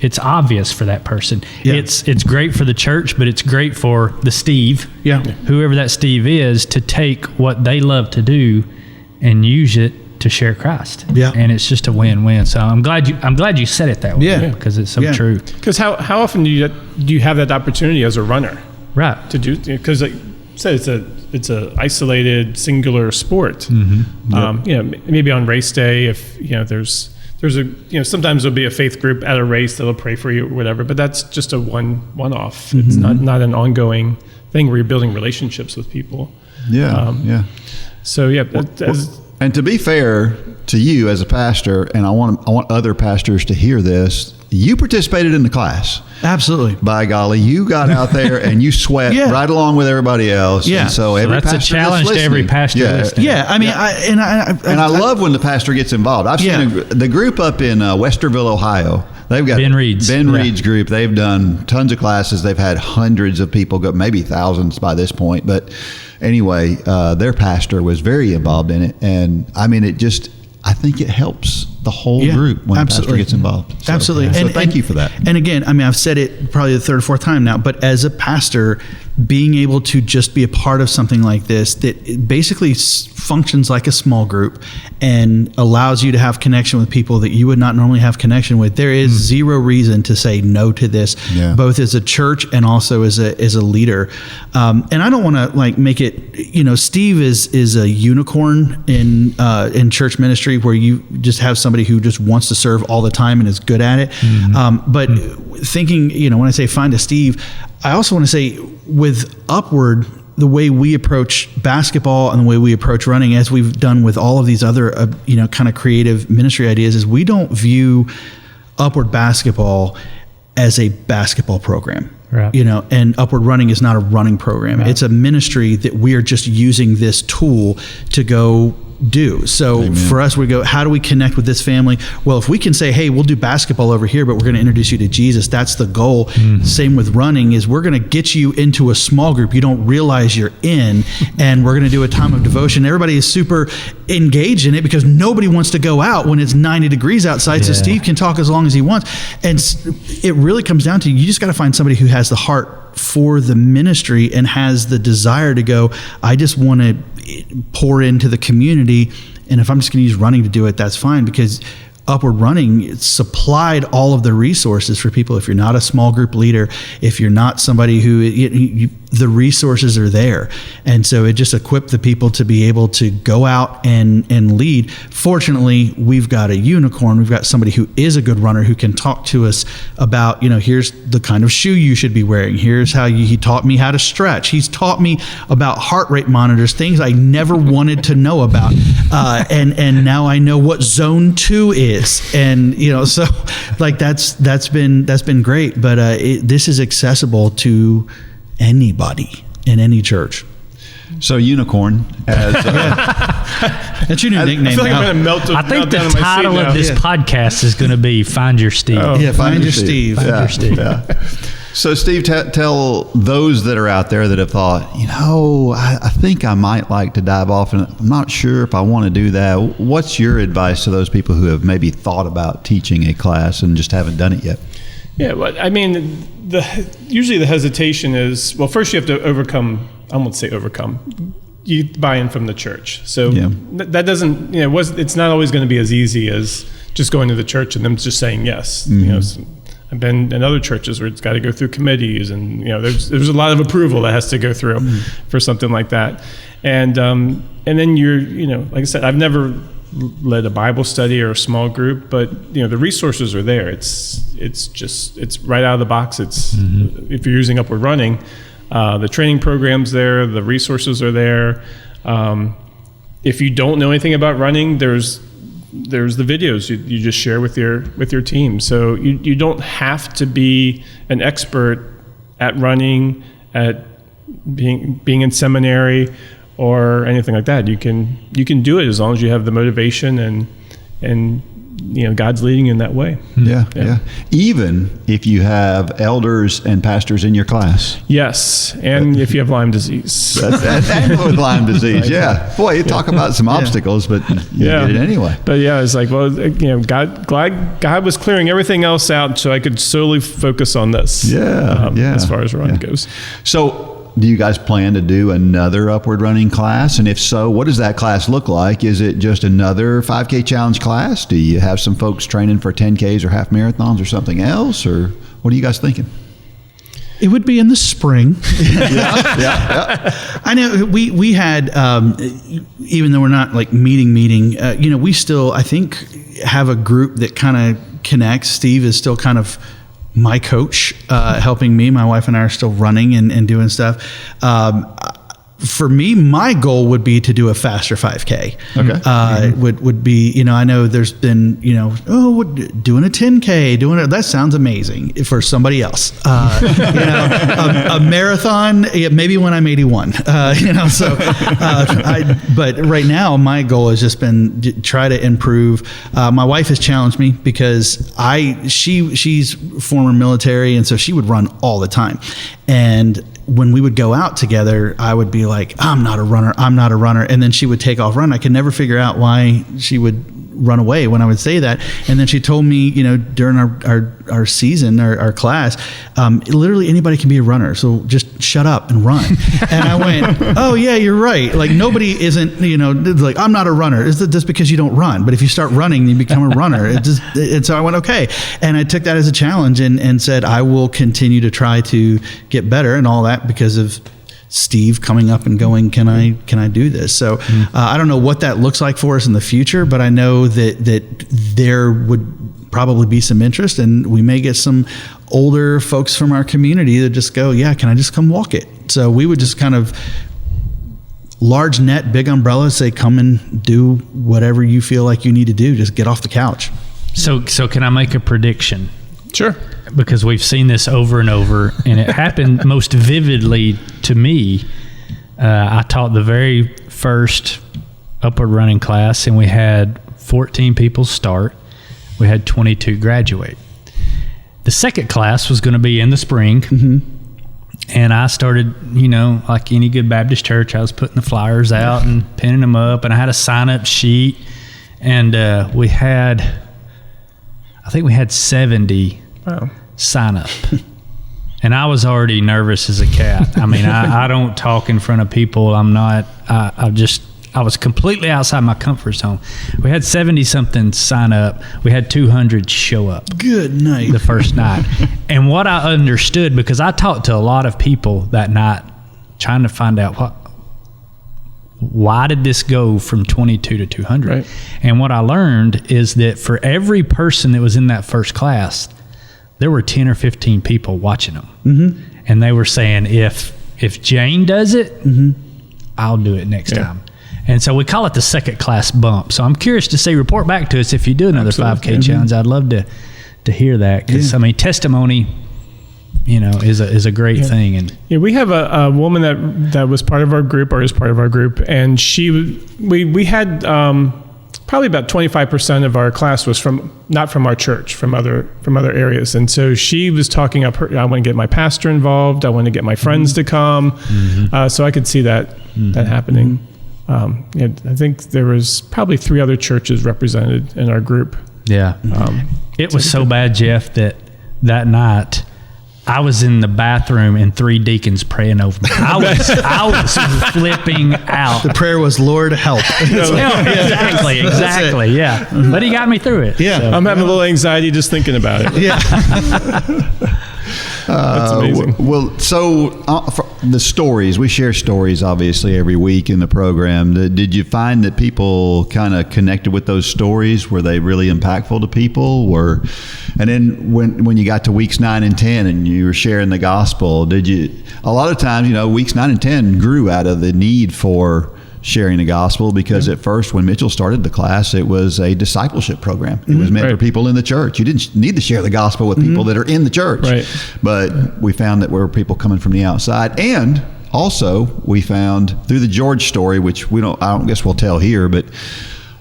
it's obvious for that person. Yeah. It's great for the church, but it's great for the Steve, whoever that Steve is, to take what they love to do and use it to share Christ. Yeah. And it's just a win-win. So I'm glad you said it that way. Yeah. Because it's so true. Because how often do you have that opportunity as a runner? Right. To do, because like I said, it's a isolated, singular sport. Maybe on race day, if there's sometimes there'll be a faith group at a race that'll pray for you or whatever, but that's just a one-off. It's not an ongoing thing where you're building relationships with people. So and to be fair to you as a pastor, and I want other pastors to hear this, you participated in the class. Absolutely. By golly, you got out there and you sweat right along with everybody else. Yeah. And so every that's pastor a challenge to every pastor listening. Yeah. I mean, I love when the pastor gets involved. I've seen the group up in Westerville, Ohio. They've got Ben Reed's group. They've done tons of classes. They've had hundreds of people go, maybe thousands by this point. But anyway, their pastor was very involved in it. And I mean, I think it helps the whole group when the pastor gets involved. So, absolutely. So thank you for that. And again, I mean, I've said it probably the third or fourth time now, but as a pastor, being able to just be a part of something like this, that it basically functions like a small group and allows you to have connection with people that you would not normally have connection with. There is zero reason to say no to this, both as a church and also as a leader. And I don't want to make it, Steve is a unicorn in church ministry, where you just have somebody who just wants to serve all the time and is good at it. But thinking, when I say find a Steve, I also want to say with Upward, the way we approach basketball and the way we approach running, as we've done with all of these other, kind of creative ministry ideas, is we don't view Upward basketball as a basketball program. Right. And Upward Running is not a running program. Right. It's a ministry that we are just using this tool to go do. So Amen. For us, we go, how do we connect with this family? Well, if we can say, hey, we'll do basketball over here, but we're going to introduce you to Jesus, that's the goal. Same with running, is we're going to get you into a small group you don't realize you're in, and we're going to do a time of devotion. Everybody is super engaged in it because nobody wants to go out when it's 90 degrees outside, so Steve can talk as long as he wants. And it really comes down to, you just got to find somebody who has the heart for the ministry and has the desire to go, I just want to pour into the community, and if I'm just going to use running to do it, that's fine, because Upward Running supplied all of the resources for people. If you're not a small group leader, if you're not somebody who, the resources are there. And so it just equipped the people to be able to go out and lead. Fortunately, we've got a unicorn. We've got somebody who is a good runner who can talk to us about, here's the kind of shoe you should be wearing. Here's how he taught me how to stretch. He's taught me about heart rate monitors, things I never wanted to know about. And now I know what zone 2 is. And, so like that's been great, but this is accessible to anybody in any church. So unicorn as that's your new nickname. I feel like I'm going to melt. I think the title of this podcast is going to be "Find Your Steve." Oh, find your Steve. Find your Steve. Yeah. So Steve, tell those that are out there that have thought, I think I might like to dive off, and I'm not sure if I want to do that. What's your advice to those people who have maybe thought about teaching a class and just haven't done it yet? Yeah, well, I mean, usually the hesitation is, well, first you have to overcome. I won't say overcome. You buy in from the church, so that doesn't. It's not always going to be as easy as just going to the church and them just saying yes. I've been in other churches where it's got to go through committees, and there's a lot of approval that has to go through for something like that, and then you're like I said, I've never led a Bible study or a small group, but the resources are there. It's right out of the box. It's if you're using Upward Running, the training program's there, the resources are there. If you don't know anything about running, there's the videos you just share with your team. So you don't have to be an expert at running, at being in seminary or anything like that. You can do it as long as you have the motivation and God's leading you in that way. Yeah. Even if you have elders and pastors in your class. Yes, and if you have Lyme disease. And with Lyme disease, Boy, you talk about some obstacles, but you did it anyway. But it's like, well, God was clearing everything else out so I could solely focus on this. As far as running goes. So, do you guys plan to do another Upward Running class? And if so, what does that class look like? Is it just another 5K challenge class? Do you have some folks training for 10Ks or half marathons or something else? Or what are you guys thinking? It would be in the spring. Yeah. I know we had, even though we're not like meeting, we still, I think, have a group that kind of connects. Steve is still kind of my coach, helping me. My wife and I are still running and doing stuff. For me, my goal would be to do a faster 5K. Okay. Would be, I know there's been, doing a 10K, that sounds amazing for somebody else. A marathon, maybe when I'm 81, but right now my goal has just been to try to improve. My wife has challenged me because she's former military, and so she would run all the time. And when we would go out together, I would be like, I'm not a runner. And then she would take off running. I could never figure out why she would run away when I would say that. And then she told me, during our season, our class, literally anybody can be a runner. So just shut up and run. And I went, oh yeah, you're right. Like nobody isn't, like I'm not a runner. It's just because you don't run. But if you start running, you become a runner. And so I went, okay. And I took that as a challenge and said, I will continue to try to get better and all that because of Steve coming up and going, can I do this? So I don't know what that looks like for us in the future, but I know that there would probably be some interest, and we may get some older folks from our community that just go, yeah, can I just come walk it? So we would just kind of large net, big umbrella, say, come and do whatever you feel like you need to do. Just get off the couch. So can I make a prediction? Sure. Because we've seen this over and over, and it happened most vividly to me. I taught the very first upward running class, and we had 14 people start. We had 22 graduate. The second class was going to be in the spring. Mm-hmm. And I started, like any good Baptist church, I was putting the flyers out and pinning them up, and I had a sign-up sheet, and we had 70 sign up. And I was already nervous as a cat. I mean, I don't talk in front of people. I was completely outside my comfort zone. We had 70-something sign up. We had 200 show up. Good night. The first night. And what I understood, because I talked to a lot of people that night trying to find out why did this go from 22 to 200? Right. And what I learned is that for every person that was in that first class, there were 10 or 15 people watching them. Mm-hmm. And they were saying, if Jane does it, I'll do it next time. And so we call it the second class bump. So I'm curious to see, report back to us if you do another 5K challenge. I'd love to hear that, because testimony, is a great thing. And we have a woman that was part of our group, or is part of our group, and we had probably about 25% of our class was not from our church, from other areas. And so she was talking up her, I want to get my pastor involved, I want to get my friends to come. So I could see that happening. I think there was probably 3 other churches represented in our group. Yeah. It was so bad, Jeff, that night I was in the bathroom and 3 deacons praying over me. I was flipping out. The prayer was, Lord, help. Exactly. Yeah. But he got me through it. Yeah. So, I'm having a little anxiety just thinking about it. Yeah. That's amazing. For the stories, we share stories obviously every week in the program. Did you find that people kind of connected with those stories? Were they really impactful to people? And then when you got to weeks 9 and 10 and you were sharing the gospel, a lot of times, weeks 9 and 10 grew out of the need for sharing the gospel, because at first when Mitchell started the class, it was a discipleship program. It was meant for people in the church. You didn't need to share the gospel with people that are in the church. Right. But we found that there were people coming from the outside. And also we found through the George story, which I don't guess we'll tell here, but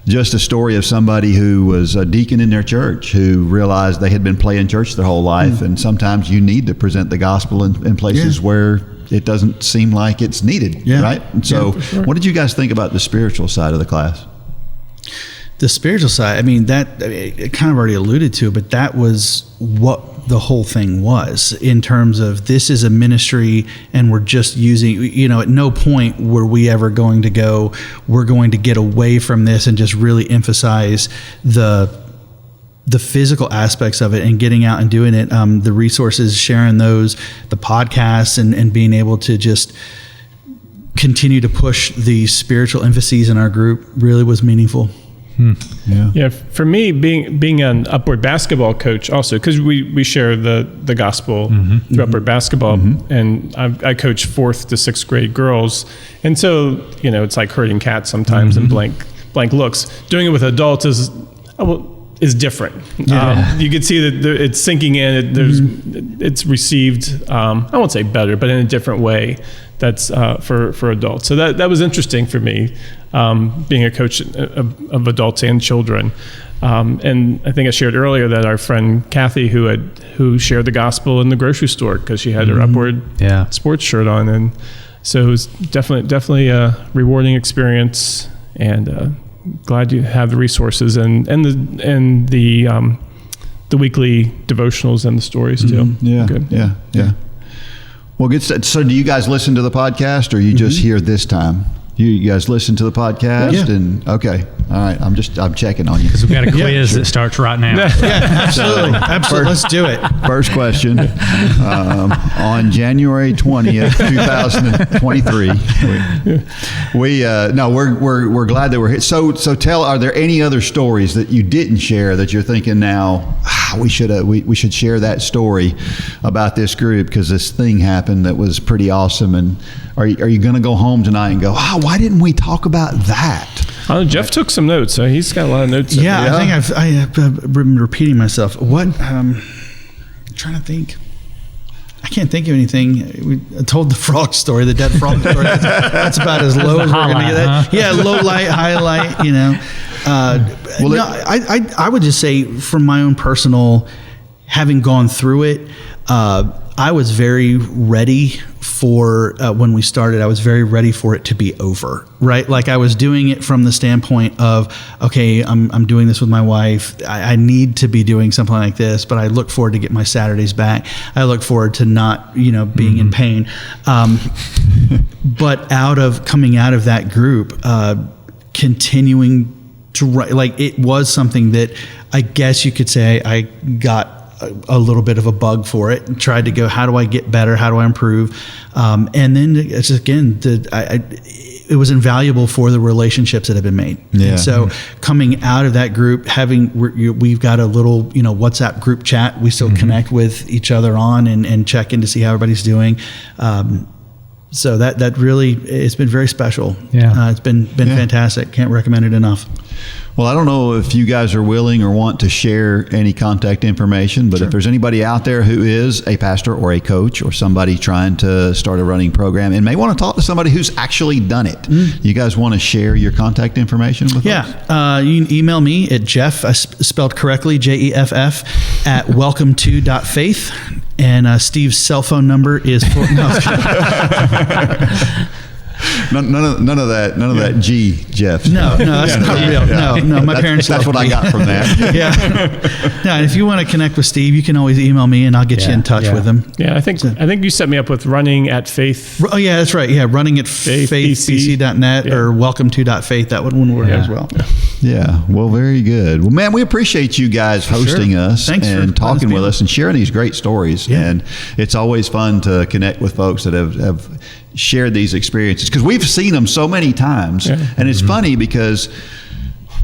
just a story of somebody who was a deacon in their church who realized they had been playing church their whole life. And sometimes you need to present the gospel in places where it doesn't seem like it's needed, right? And so what did you guys think about the spiritual side of the class? The spiritual side, it kind of already alluded to, but that was what the whole thing was, in terms of this is a ministry and we're just using, at no point were we ever going to go, we're going to get away from this and just really emphasize the physical aspects of it and getting out and doing it, the resources, sharing those, the podcasts, and being able to just continue to push the spiritual emphases in our group really was meaningful. Yeah. For me, being an upward basketball coach also, because we share the gospel through upward basketball, and I coach 4th to 6th grade girls, and so it's like herding cats sometimes, and blank looks. Doing it with adults is different. You can see that it's sinking in. It's received, I won't say better, but in a different way. That's for adults. So that was interesting for me, being a coach of adults and children. And I think I shared earlier that our friend Kathy, who shared the gospel in the grocery store because she had her upward sports shirt on, and so it was definitely a rewarding experience, and glad you have the resources and the weekly devotionals and the stories too. Good. Yeah. Well, good. So do you guys listen to the podcast, or you just hear this time? You guys listen to the podcast? Yeah. And okay. All right. I'm checking on you. Because we've got a quiz that starts right now. Absolutely. Absolutely. Let's do it. First question. On January 20th, 2023, we're glad that we're here. So are there any other stories that you didn't share that you're thinking now, we should share that story about this group because this thing happened that was pretty awesome? And are you going to go home tonight and go, why didn't we talk about that? Jeff took some notes, so he's got a lot of notes. Yeah, I think I've been repeating myself. What? I'm trying to think. I can't think of anything. I told the frog story, the dead frog story. That's about as low as we're going to get. That. Yeah, low light, highlight. I would just say from my own personal, having gone through it, I was very ready for when we started. I was very ready for it to be over, right? Like I was doing it from the standpoint of, okay, I'm doing this with my wife. I need to be doing something like this, but I look forward to get my Saturdays back. I look forward to not, being in pain. But coming out of that group, continuing to write, like it was something that I guess you could say I got a little bit of a bug for it and tried to go, how do I get better? How do I improve? And then it's again, it was invaluable for the relationships that have been made. Yeah. And so coming out of that group, we've got a little, WhatsApp group chat. We still connect with each other on and check in to see how everybody's doing. So that really, it's been very special. Yeah. It's been fantastic. Can't recommend it enough. Well, I don't know if you guys are willing or want to share any contact information, but if there's anybody out there who is a pastor or a coach or somebody trying to start a running program and may want to talk to somebody who's actually done it, you guys want to share your contact information with us? You can email me at Jeff, spelled correctly, Jeff, at welcome2.faith. And Steve's cell phone number is None of that G, Jeff. No, that's not real. No, my parents. That's what I got from that. Yeah. If you want to connect with Steve, you can always email me, and I'll get you in touch with him. Yeah, I think you set me up with Running at Faith. Oh yeah, that's right. Yeah, running at faithbc.net or welcome2.faith. That one work as well. Yeah. Well, very good. Well, man, we appreciate you guys hosting us and talking with us and sharing these great stories. Yeah. And it's always fun to connect with folks that have shared these experiences because we've seen them so many times. Yeah. And it's funny because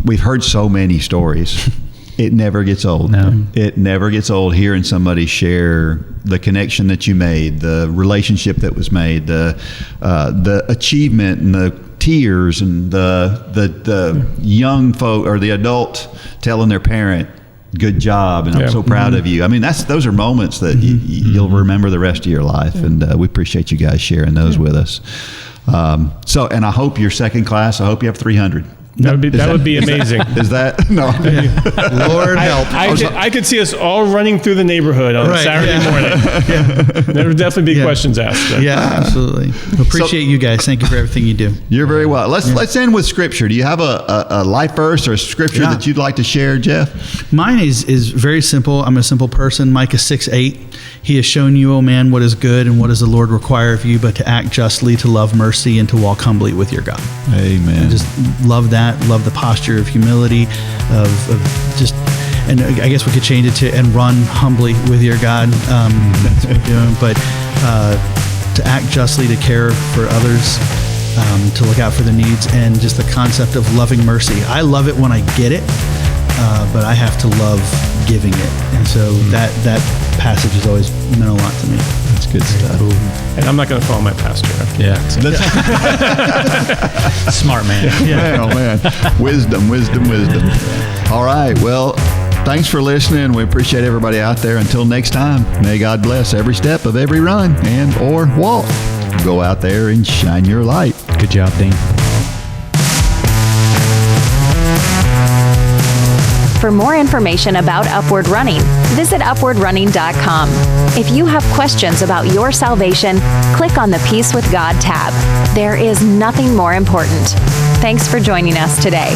we've heard so many stories. It never gets old. No. It never gets old hearing somebody share the connection that you made, the relationship that was made, the achievement and the tears and the young folk or the adult telling their parent, good job, and I'm so proud of you. I mean, those are moments that you'll remember the rest of your life, and we appreciate you guys sharing those with us. And I hope you're second class. I hope you have 300. That would be amazing. Is that no? Lord help! I could see us all running through the neighborhood on Saturday morning. There would definitely be questions asked. So. Yeah, absolutely. Appreciate you guys. Thank you for everything you do. You're very well. Let's end with scripture. Do you have a life verse or a scripture that you'd like to share, Jeff? Mine is very simple. I'm a simple person. Micah 6:8. He has shown you, O man, what is good and what does the Lord require of you, but to act justly, to love mercy, and to walk humbly with your God. Amen. I just love that. Love the posture of humility, of just, and I guess we could change it to, and run humbly with your God. That's what we're doing. But to act justly, to care for others, to look out for their needs, and just the concept of loving mercy. I love it when I get it, but I have to love giving it. And so that passage has always meant a lot to me. That's good stuff. Cool. And I'm not going to follow my pastor after that. Smart man. Yeah. Man. Wisdom. All right. Well, thanks for listening. We appreciate everybody out there. Until next time, may God bless every step of every run and or walk. Go out there and shine your light. Good job, Dean. For more information about Upward Running, visit upwardrunning.com. If you have questions about your salvation, click on the Peace with God tab. There is nothing more important. Thanks for joining us today.